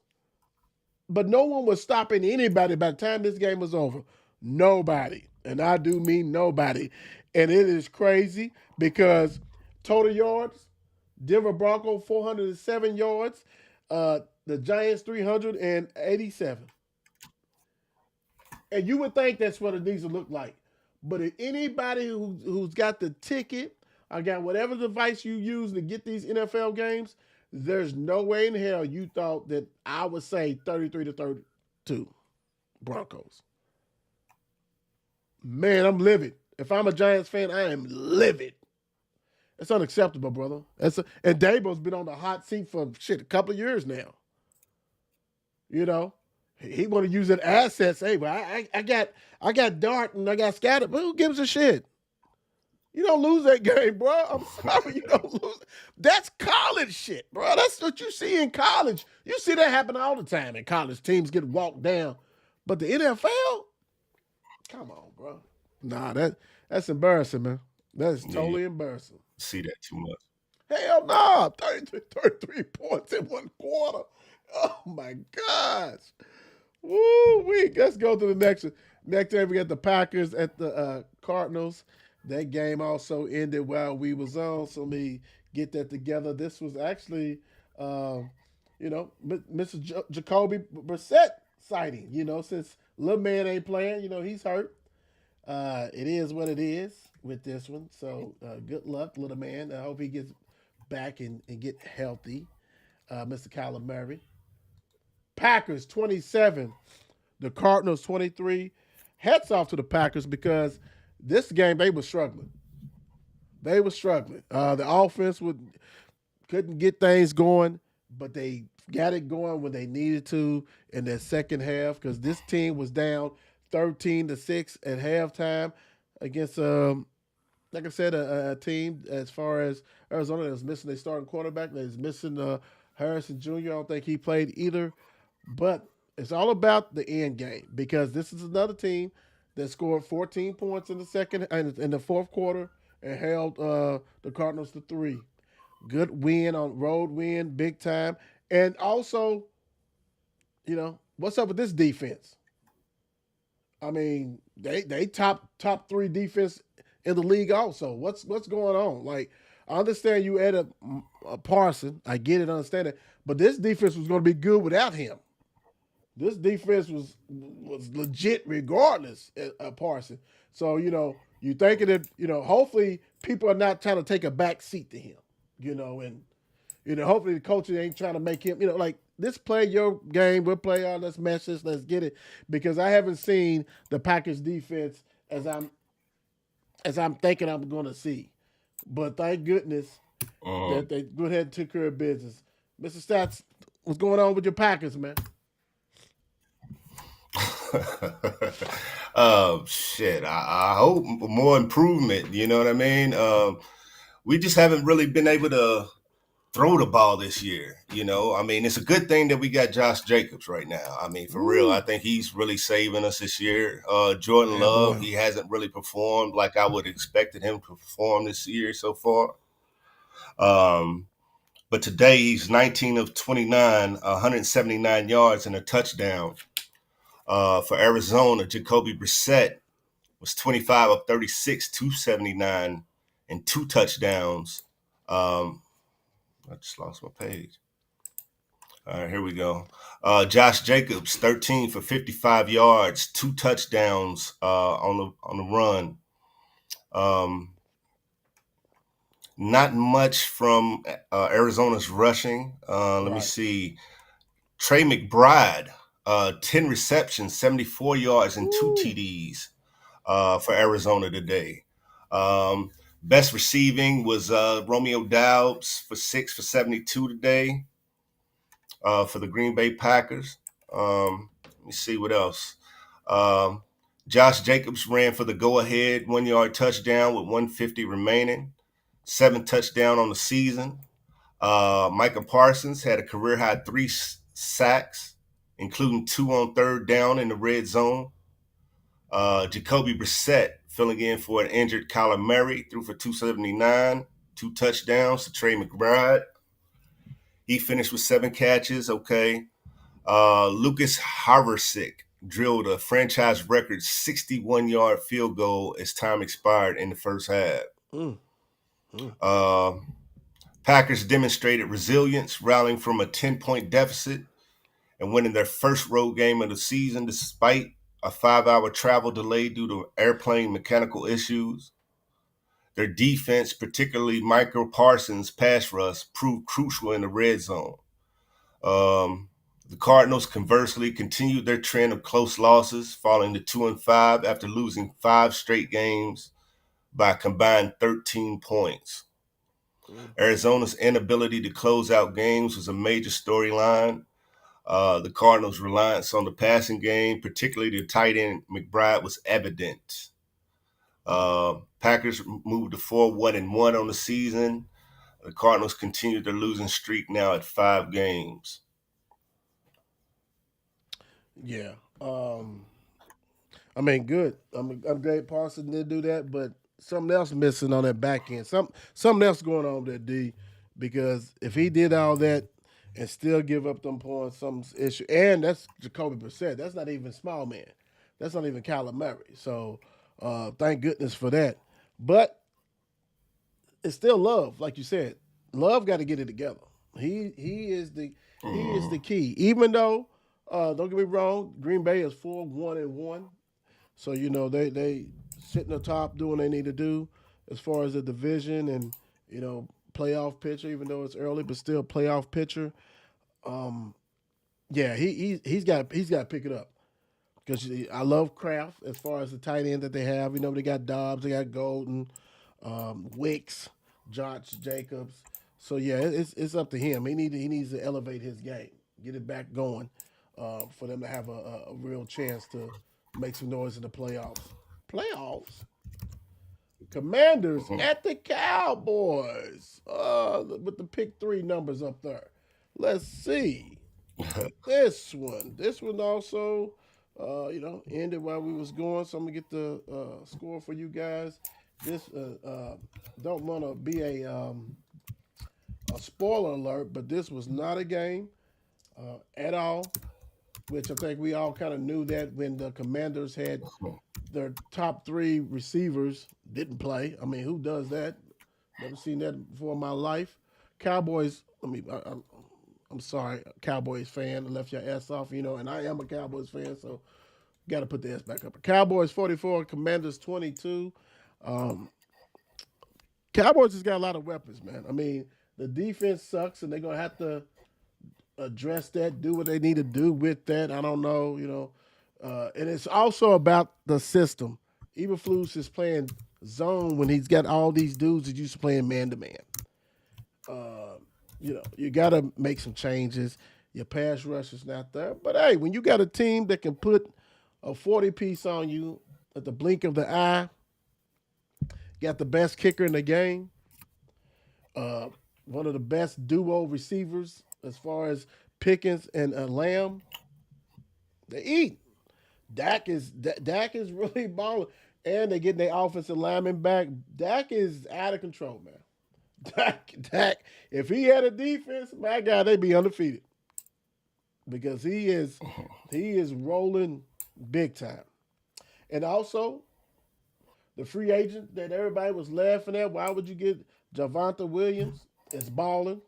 But no one was stopping anybody by the time this game was over. Nobody. And I do mean nobody. And it is crazy because total yards, Denver Broncos 407 yards, the Giants 387. And you would think that's what it needs to look like. But if anybody who's got the ticket, or got whatever device you use to get these NFL games, there's no way in hell you thought that I would say 33-32 Broncos. Man, I'm livid. If I'm a Giants fan, I am livid. It's unacceptable, brother. And Dabo's been on the hot seat for a couple of years now. He want to use it assets. Hey, well, I got Dart and I got Scatter, but who gives a shit? You don't lose that game, bro. I'm sorry, you don't lose. That's college shit, bro. That's what you see in college. You see that happen all the time in college. Teams get walked down, but the NFL, come on, bro. Nah, that's embarrassing, man. That is Yeah, you totally embarrassing. see that too much. Hell no, 33 points in one quarter. Oh my gosh. Woo wee. Let's go to the next one. Next time we got the Packers at the Cardinals. That game also ended while we was on. So let me get that together. This was actually, Mr. Jacoby Brissett sighting. Since little man ain't playing, he's hurt. It is what it is with this one. So good luck, little man. I hope he gets back and get healthy. Mr. Kyler Murray. Packers 27, the Cardinals 23. Hats off to the Packers because this game they were struggling. They were struggling. The offense couldn't get things going, but they got it going when they needed to in that second half because this team was down 13-6 at halftime against, like I said, a team as far as Arizona that was missing their starting quarterback. They was missing Harrison Jr. I don't think he played either. But it's all about the end game because this is another team that scored 14 points in the fourth quarter and held the Cardinals to 3. Good win road win, big time. And also, what's up with this defense? I mean, they top 3 defense in the league also. What's going on? Like, I understand you added a Parson. I get it, understand it. But this defense was going to be good without him. This defense was legit regardless of Parson. So, you thinking that, hopefully people are not trying to take a back seat to him, and, hopefully the coach ain't trying to make him, like, let's play your game. We'll play our, let's match this, let's get it. Because I haven't seen the Packers defense as I'm thinking I'm going to see. But thank goodness that they went ahead and took care of business. Mr. Stats, what's going on with your Packers, man? Shit. I hope more improvement. You know what I mean? We just haven't really been able to throw the ball this year. I mean, it's a good thing that we got Josh Jacobs right now. I mean, for real, I think he's really saving us this year. Jordan Love, boy. He hasn't really performed like I would have expected him to perform this year so far. But today he's 19 of 29, 179 yards and a touchdown. For Arizona, Jacoby Brissett was 25 of 36, 279, and 2 touchdowns. I just lost my page. All right, here we go. Josh Jacobs, 13 for 55 yards, 2 touchdowns on the run. Not much from Arizona's rushing. Let me see. Trey McBride. 10 receptions, 74 yards, and 2 TDs for Arizona today. Best receiving was Romeo Doubs for 6 for 72 today for the Green Bay Packers. Let me see what else. Josh Jacobs ran for the go-ahead 1-yard touchdown with 150 remaining. 7 touchdowns on the season. Micah Parsons had a career-high 3 sacks, including 2 on third down in the red zone. Jacoby Brissett filling in for an injured Kyler Murray, threw for 279, 2 touchdowns to Trey McBride. He finished with 7 catches, okay. Lucas Harversick drilled a franchise record 61-yard field goal as time expired in the first half. Packers demonstrated resilience, rallying from a 10-point deficit and winning their first road game of the season despite a 5-hour travel delay due to airplane mechanical issues. Their defense, particularly Micah Parsons' pass rush, proved crucial in the red zone. The Cardinals, conversely, continued their trend of close losses, falling to 2-5 after losing 5 straight games by a combined 13 points. Arizona's inability to close out games was a major storyline. The Cardinals' reliance on the passing game, particularly the tight end McBride, was evident. Packers moved to 4-1-1 on the season. The Cardinals continue their losing streak now at 5 games. Yeah. I mean, good. I'm glad Parson did do that, but something else missing on that back end. Something else going on there, D. Because if he did all that and still give up them points, some issue. And that's Jacoby Brissett. That's not even small man. That's not even Kyler Murray. So thank goodness for that. But it's still Love, like you said. Love got to get it together. He is the key. Even though, don't get me wrong, Green Bay is 4-1-1. So they sitting atop doing what they need to do as far as the division and playoff pitcher. Even though it's early, but still playoff pitcher. Yeah, he's got to pick it up because I love Kraft as far as the tight end that they have. They got Dobbs, they got Golden, Wicks, Josh Jacobs. So yeah, it's up to him. He needs to elevate his game, get it back going, for them to have a real chance to make some noise in the playoffs. Playoffs. Commanders at the Cowboys. With the pick 3 numbers up there. Let's see. This one. This one also, ended while we was going. So I'm gonna get the score for you guys. This don't want to be a spoiler alert, but this was not a game at all. Which I think we all kind of knew that when the Commanders had their top 3 receivers didn't play. I mean, who does that? Never seen that before in my life. Cowboys. I'm sorry, Cowboys fan. I left your ass off, and I am a Cowboys fan, so got to put the S back up. Cowboys 44, Commanders 22. Cowboys just got a lot of weapons, man. I mean, the defense sucks, and they're gonna have to address that, do what they need to do with that. I don't know, and it's also about the system. Eberflus is playing zone when he's got all these dudes that used to playing man to man. You got to make some changes. Your pass rush is not there, but hey, when you got a team that can put a 40 piece on you at the blink of the eye, got the best kicker in the game, one of the best duo receivers as far as Pickens and Lamb. They eat. Dak is really balling, and they're getting their offensive lineman back. Dak is out of control, man. Dak. If he had a defense, my God, they'd be undefeated because he is rolling big time. And also, the free agent that everybody was laughing at. Why would you get Javonte Williams? Is balling.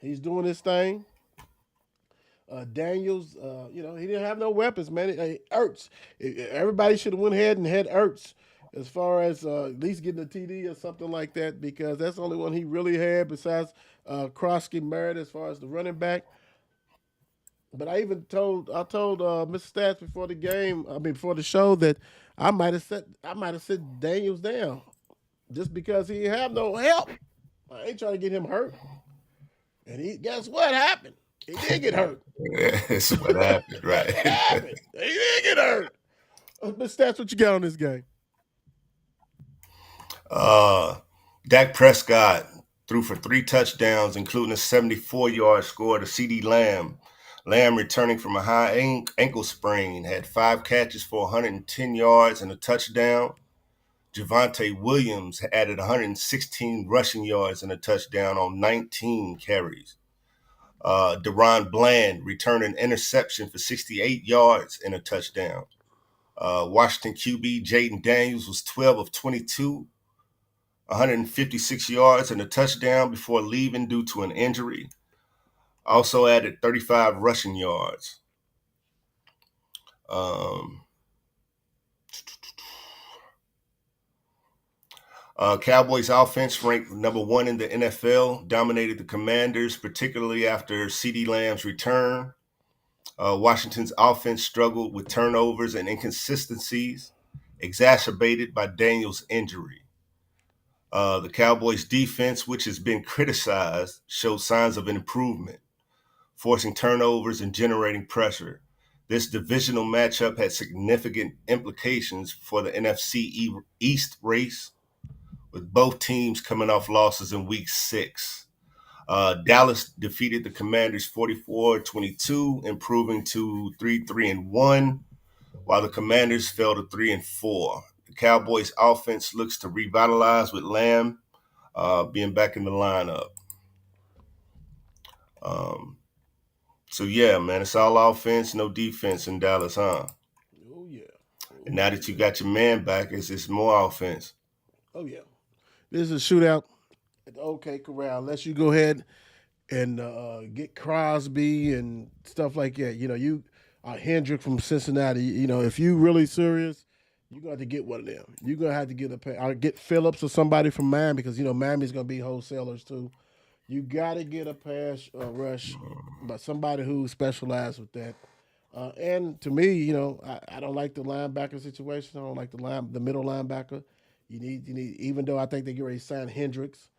He's doing his thing. Daniels, he didn't have no weapons, man. Ertz. Everybody should have went ahead and had Ertz as far as at least getting a TD or something like that because that's the only one he really had besides Krosky Merritt as far as the running back. But I told Mr. Stats before the game, before the show that I might have set Daniels down just because he didn't have no help. I ain't trying to get him hurt. And guess what happened? He did get hurt. That's what happened, right? What happened? He did get hurt. But Stats, what you got on this game? Dak Prescott threw for 3 touchdowns, including a 74-yard score to CeeDee Lamb. Lamb, returning from a high ankle sprain, had 5 catches for 110 yards and a touchdown. Javonte Williams added 116 rushing yards and a touchdown on 19 carries. Deron Bland returned an interception for 68 yards and a touchdown. Washington QB Jaden Daniels was 12 of 22, 156 yards and a touchdown before leaving due to an injury. Also added 35 rushing yards. Cowboys offense ranked number 1 in the NFL, dominated the Commanders, particularly after CeeDee Lamb's return. Washington's offense struggled with turnovers and inconsistencies, exacerbated by Daniels' injury. The Cowboys' defense, which has been criticized, showed signs of improvement, forcing turnovers and generating pressure. This divisional matchup had significant implications for the NFC East race, with both teams coming off losses in Week 6. Dallas defeated the Commanders 44-22, improving to 3-1, while the Commanders fell to 3-4. The Cowboys' offense looks to revitalize with Lamb being back in the lineup. So yeah, man, it's all offense, no defense in Dallas, huh? Oh yeah. And now that you got your man back, it's more offense. Oh yeah. This is a shootout at the OK Corral. Unless you go ahead and get Crosby and stuff like that. You know, you Hendrick from Cincinnati. You know, if you really serious, you're going to have to get one of them. You're going to have to get Phillips or somebody from Miami because, you know, Miami's going to be wholesalers too. You got to get a pass rush, but somebody who specializes with that. And to me, you know, I don't like the linebacker situation. I don't like the middle linebacker. You need even though I think they get ready to sign Hendricks,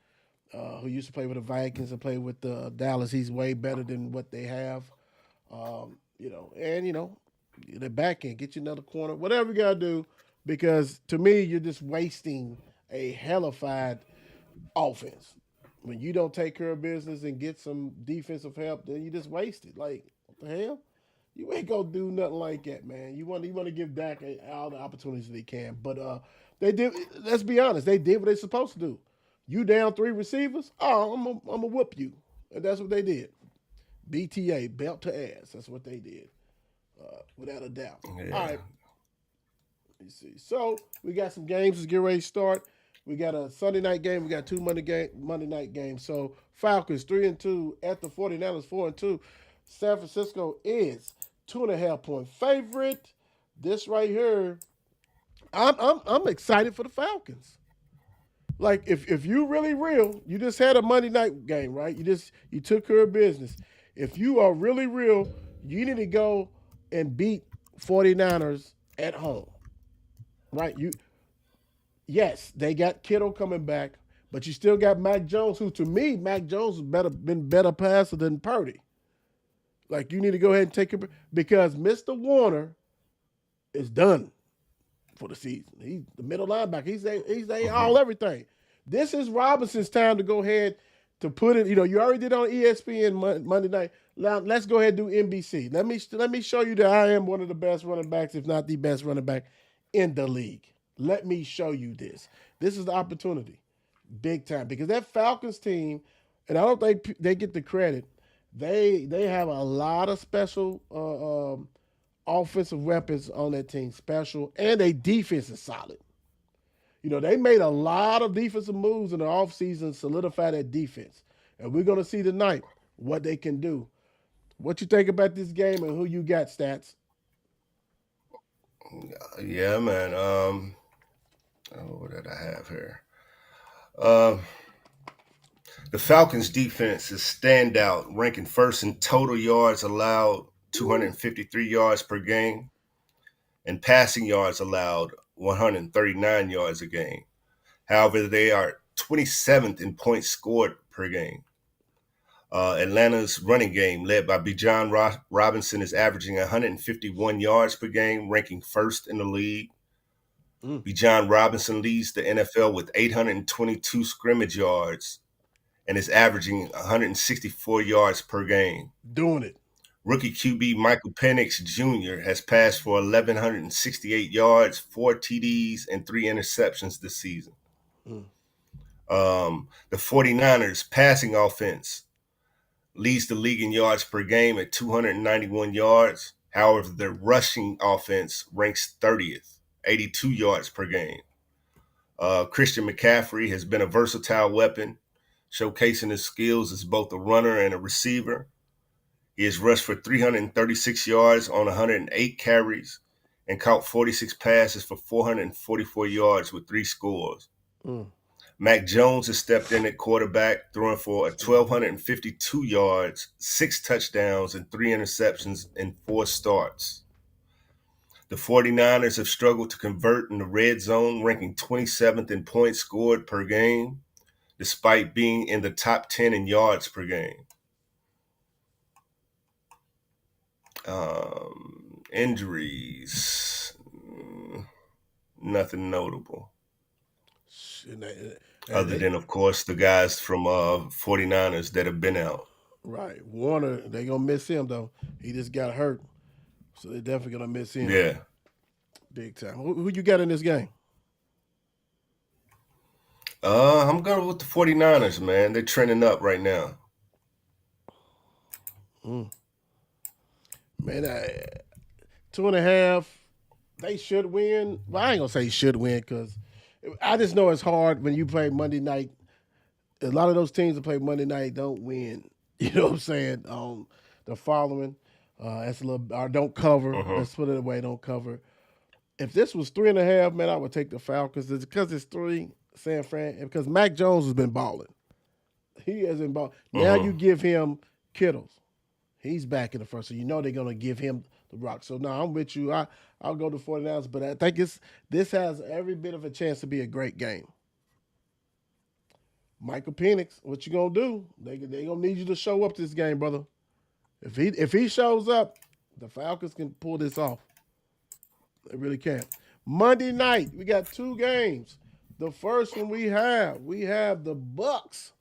who used to play with the Vikings and play with Dallas. He's way better than what they have. You know, and you know, the back end, get you another corner, whatever you gotta do, because to me, you're just wasting a hellified offense. When you don't take care of business and get some defensive help, then you just waste it. Like, what the hell? You ain't gonna do nothing like that, man. You want to give Dak all the opportunities they can, but they did. Let's be honest, they did what they're supposed to do. You down 3 receivers? Oh, I'm gonna whoop you, and that's what they did. BTA, belt to ass. That's what they did, without a doubt. Yeah. All right, let me see. So we got some games to get ready to start. We got a Sunday night game. We got 2 Monday night games. So Falcons 3-2 at the 49ers 4-2. San Francisco is 2.5 point favorite. This right here, I'm excited for the Falcons. Like if you really real, you just had a Monday night game, right? You took care of business. If you are really real, you need to go and beat 49ers at home. Right? Yes, they got Kittle coming back, but you still got Mac Jones, who to me, Mac Jones has been better passer than Purdy. Like you need to go ahead and take it because Mr. Warner is done for the season. He's the middle linebacker. He's all everything. This is Robinson's time to go ahead to put it. You know, you already did on ESPN Monday night. Now let's go ahead and do NBC. Let me show you that I am one of the best running backs, if not the best running back in the league. Let me show you this. This is the opportunity, big time, because that Falcons team, and I don't think they get the credit. They have a lot of special offensive weapons on that team, special, and their defense is solid. You know, they made a lot of defensive moves in the offseason, solidify that defense. And we're going to see tonight what they can do. What you think about this game and who you got, Stats? Yeah, man. What did I have here? The Falcons' defense is standout, ranking first in total yards allowed, 253 yards per game, and passing yards allowed, 139 yards a game. However, they are 27th in points scored per game. Atlanta's running game, led by Bijan Robinson, is averaging 151 yards per game, ranking first in the league. Bijan Robinson leads the NFL with 822 scrimmage yards and is averaging 164 yards per game. Doing it. Rookie QB Michael Penix Jr. has passed for 1,168 yards, 4 TDs, and 3 interceptions this season. The 49ers passing offense leads the league in yards per game at 291 yards. However, their rushing offense ranks 30th, 82 yards per game. Christian McCaffrey has been a versatile weapon, showcasing his skills as both a runner and a receiver. He has rushed for 336 yards on 108 carries and caught 46 passes for 444 yards with 3 scores. Mac Jones has stepped in at quarterback, throwing for 1,252 yards, 6 touchdowns, and 3 interceptions in 4 starts. The 49ers have struggled to convert in the red zone, ranking 27th in points scored per game, despite being in the top 10 in yards per game. Injuries. Nothing notable. Other than, of course, the guys from 49ers that have been out. Right. Warner, they going to miss him, though. He just got hurt. So they're definitely going to miss him. Yeah. Big time. Who you got in this game? I'm going with the 49ers, man. They're trending up right now. Man, 2.5, they should win. Well, I ain't going to say should win because I just know it's hard when you play Monday night. A lot of those teams that play Monday night don't win. You know what I'm saying? The following, that's a little, or don't cover. Let's put it away, don't cover. If this was 3.5, man, I would take the Falcons. Because it's 3, San Fran, and because Mac Jones has been balling. He has been balling. Now you give him Kittles. He's back in the first, so you know they're going to give him the rock. So, no, I'm with you. I'll go to 49ers, but I think this has every bit of a chance to be a great game. Michael Penix, what you going to do? They going to need you to show up this game, brother. If he shows up, the Falcons can pull this off. They really can. Monday night, we got 2 games. The first one we have the Bucks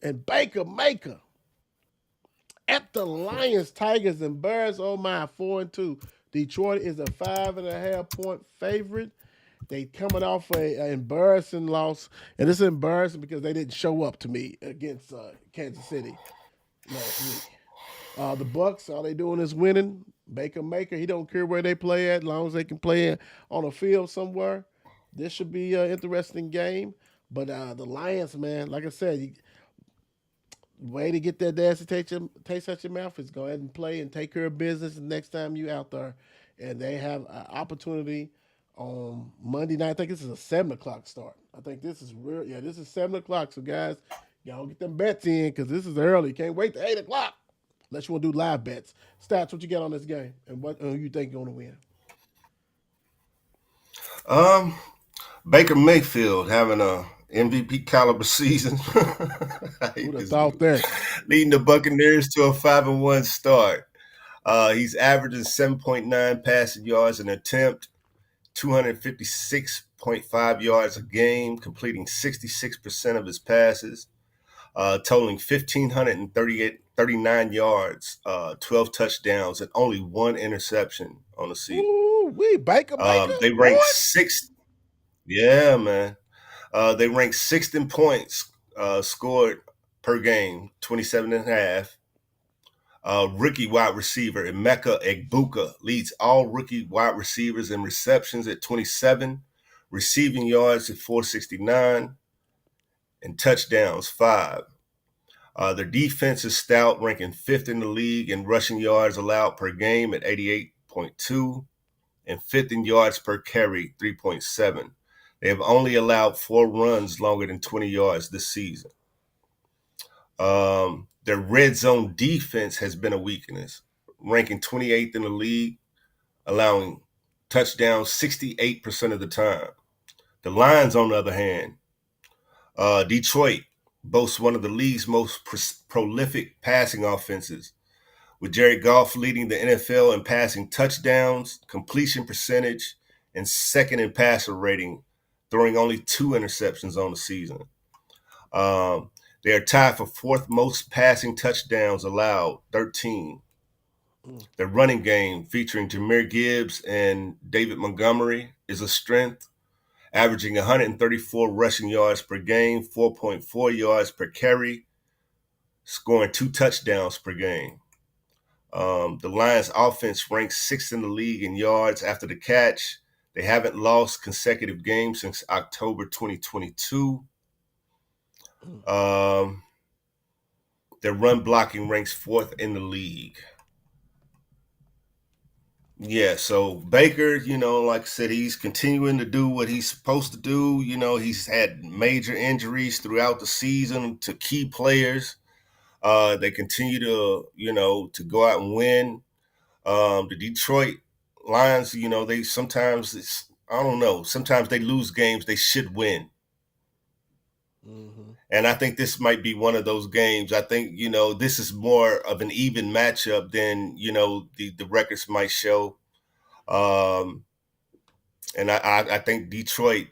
and Baker Maker at the Lions, Tigers, and Bears. Oh my, 4-2. Detroit is a 5.5 point favorite. They coming off an embarrassing loss, and it's embarrassing because they didn't show up to me against Kansas City last week. The Bucks, all they doing is winning. Baker Maker, he don't care where they play at, as long as they can play on a field somewhere. This should be an interesting game. But the Lions, man, like I said, way to get that nasty taste out your mouth is go ahead and play and take care of business the next time you out there. And they have an opportunity on Monday night. I think this is a 7 o'clock start. I think this is real. Yeah, this is 7 o'clock. So, guys, y'all get them bets in because this is early. Can't wait to 8 o'clock. Unless you want to do live bets. Stats, what you get on this game? And what you think you're going to win? Baker Mayfield having a MVP caliber season. Who'd have thought that? Leading the Buccaneers to a 5-1 start. He's averaging 7.9 passing yards an attempt, 256.5 yards a game, completing 66% of his passes, totaling 1,539 yards, 12 touchdowns, and only 1 interception on the season. Ooh, Baker. They ranked 6th. Yeah, man. They ranked 6th in points scored per game, 27.5. Rookie wide receiver Emeka Egbuka leads all rookie wide receivers in receptions at 27, receiving yards at 469, and touchdowns 5. Their defense is stout, ranking 5th in the league in rushing yards allowed per game at 88.2, and 5th in yards per carry, 3.7. They have only allowed 4 runs longer than 20 yards this season. Their red zone defense has been a weakness, ranking 28th in the league, allowing touchdowns 68% of the time. The Lions, on the other hand, Detroit boasts one of the league's most prolific passing offenses, with Jared Goff leading the NFL in passing touchdowns, completion percentage, and 2nd in passer rating, throwing only 2 interceptions on the season. They are tied for 4th most passing touchdowns allowed, 13. Their running game, featuring Jahmyr Gibbs and David Montgomery, is a strength, averaging 134 rushing yards per game, 4.4 yards per carry, scoring 2 touchdowns per game. The Lions offense ranks 6th in the league in yards after the catch. They haven't lost consecutive games since October 2022. Their run blocking ranks 4th in the league. Yeah, so Baker, like I said, he's continuing to do what he's supposed to do. He's had major injuries throughout the season to key players. They continue to go out and win. The Detroit Lions, they sometimes sometimes they lose games they should win. Mm-hmm. And I think this might be one of those games. I think, this is more of an even matchup than, the records might show. Um, and I think Detroit,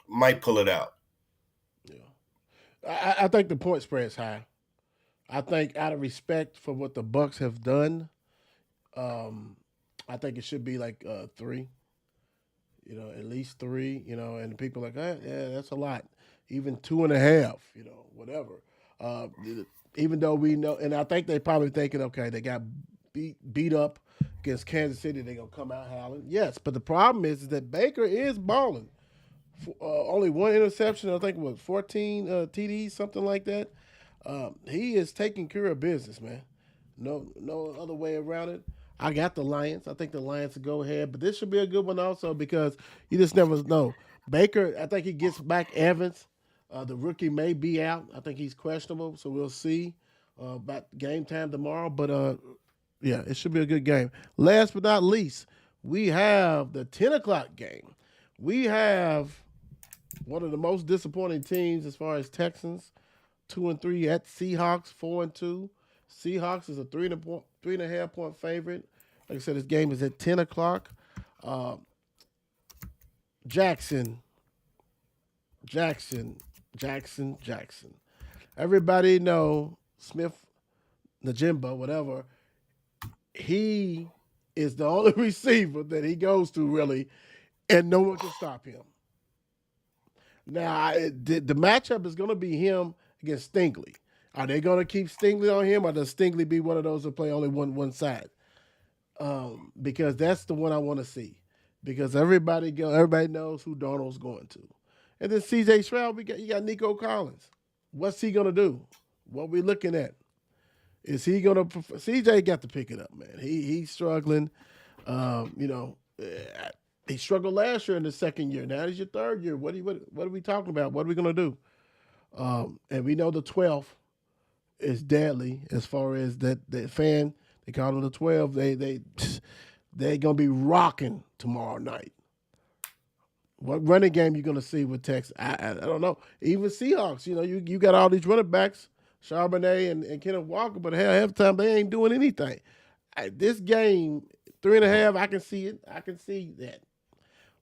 might pull it out. I think the point spread's high. I think out of respect for what the Bucks have done, um, I think it should be like 3. At least 3. And people are like, yeah, that's a lot. Even 2.5. Whatever. Uh, Even though we know, and I think they probably thinking, okay, they got beat up against Kansas City, they're gonna come out howling. Yes, but the problem is that Baker is balling. Only one interception, I think it was 14 TDs, something like that. He is taking care of business, man. No other way around it. I got the Lions. I think the Lions will go ahead, but this should be a good one also because you just never know. Baker, I think he gets back Evans. The rookie may be out. I think he's questionable, so we'll see about game time tomorrow. But yeah, it should be a good game. Last but not least, we have the 10 o'clock game. We have one of the most disappointing teams as far as Texans, 2-3 at Seahawks, 4-2. Seahawks is a 3.5 point favorite. Like I said, this game is at 10 o'clock. Uh, Jackson. Everybody know Smith, Najimba, whatever. He is the only receiver that he goes to really, and no one can stop him. Now, the matchup is going to be him against Stingley. Are they going to keep Stingley on him, or does Stingley be one of those who play only one side? Because that's the one I want to see. Because everybody knows who Darnold's going to. And then C.J. Stroud, you got Nico Collins. What's he going to do? What we looking at? Is he going to – C.J. got to pick it up, man. He's struggling. He struggled last year in the second year. Now it's your third year. What are we talking about? What are we going to do? And we know the 12th is deadly as far as that fan. They call them the 12. They're going to be rocking tomorrow night. What running game you going to see with Texas? I don't know. Even Seahawks, you got all these running backs, Charbonnet and Kenneth Walker, but hell, half the time they ain't doing anything. This game, 3.5, I can see it. I can see that.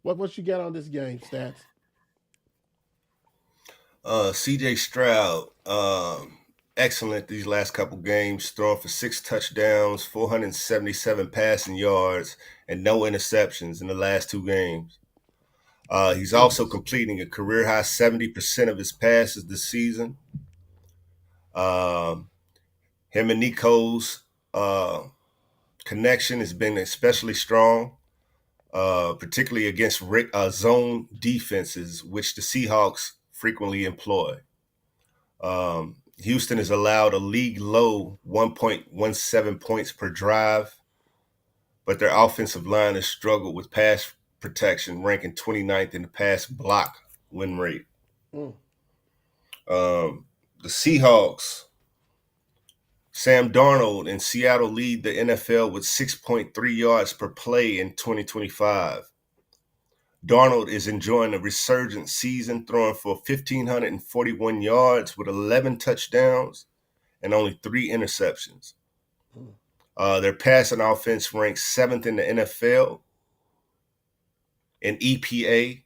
What you got on this game, Stats? CJ Stroud, excellent these last couple games, throwing for 6 touchdowns, 477 passing yards, and no interceptions in the last 2 games. He's also completing a career high 70% of his passes this season. Him and Nico's connection has been especially strong, particularly against zone defenses, which the Seahawks frequently employ. Houston has allowed a league low 1.17 points per drive, but their offensive line has struggled with pass protection, ranking 29th in the pass block win rate. The Seahawks, Sam Darnold and Seattle lead the NFL with 6.3 yards per play in 2025. Darnold is enjoying a resurgent season, throwing for 1,541 yards with 11 touchdowns and only 3 interceptions. Their passing offense ranks 7th in the NFL. In EPA,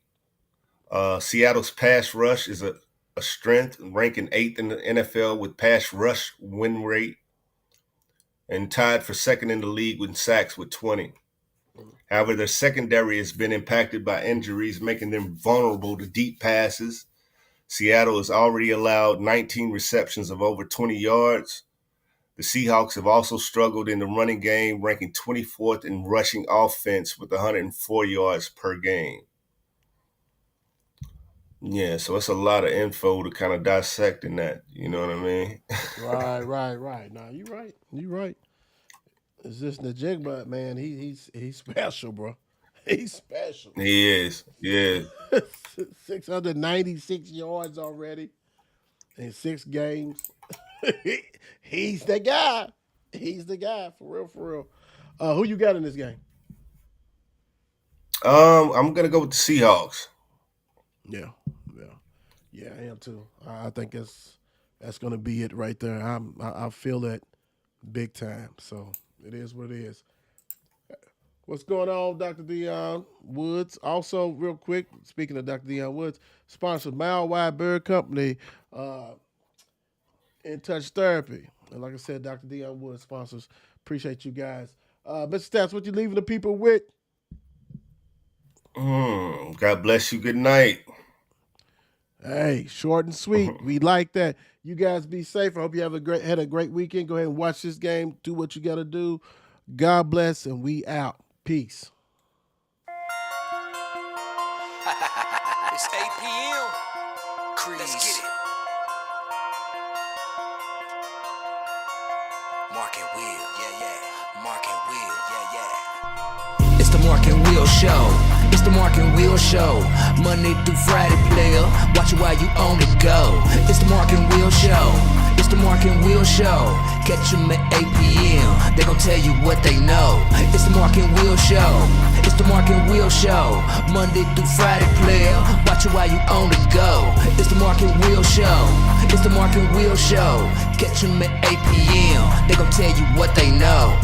Seattle's pass rush is a strength, ranking 8th in the NFL with pass rush win rate and tied for 2nd in the league with sacks with 20. However, their secondary has been impacted by injuries, making them vulnerable to deep passes. Seattle has already allowed 19 receptions of over 20 yards. The Seahawks have also struggled in the running game, ranking 24th in rushing offense with 104 yards per game. Yeah, so it's a lot of info to kind of dissect in that. You know what I mean? Right. No, you're right. It's just Najigba, man. He's special, bro. He's special. He is. Yeah. 696 yards already in 6 games. He's the guy. He's the guy for real. Who you got in this game? I'm gonna go with the Seahawks. Yeah, I am too. I think that's gonna be it right there. I feel that big time. So it is what it is. What's going on, Dr. Dion Woods? Also, real quick, speaking of Dr. Dion Woods, sponsored Mile Wide Bird Company, In Touch Therapy. And like I said, Dr. Dion Woods sponsors. Appreciate you guys. Mr. Stats, what you leaving the people with? God bless you. Good night. Hey, short and sweet. We like that. You guys be safe. I hope you had a great weekend. Go ahead and watch this game. Do what you got to do. God bless, and we out. Peace. It's 8 p.m. Crease. Let's get it. Mark and Will, yeah. Mark and Will, yeah. It's the Mark and Will Show. It's the Mark and Will Show. Monday through Friday, player. Watch it while you on the go. It's the Mark and Will Show. It's the Mark and Will Show. Catch them at 8 p.m. They gon' tell you what they know. It's the Mark and Will Show. It's the Mark and Will Show. Monday through Friday, player. Watch it while you on the go. It's the Mark and Will Show. It's the Mark and Will Show. Catch them at 8 p.m. They gon' tell you what they know.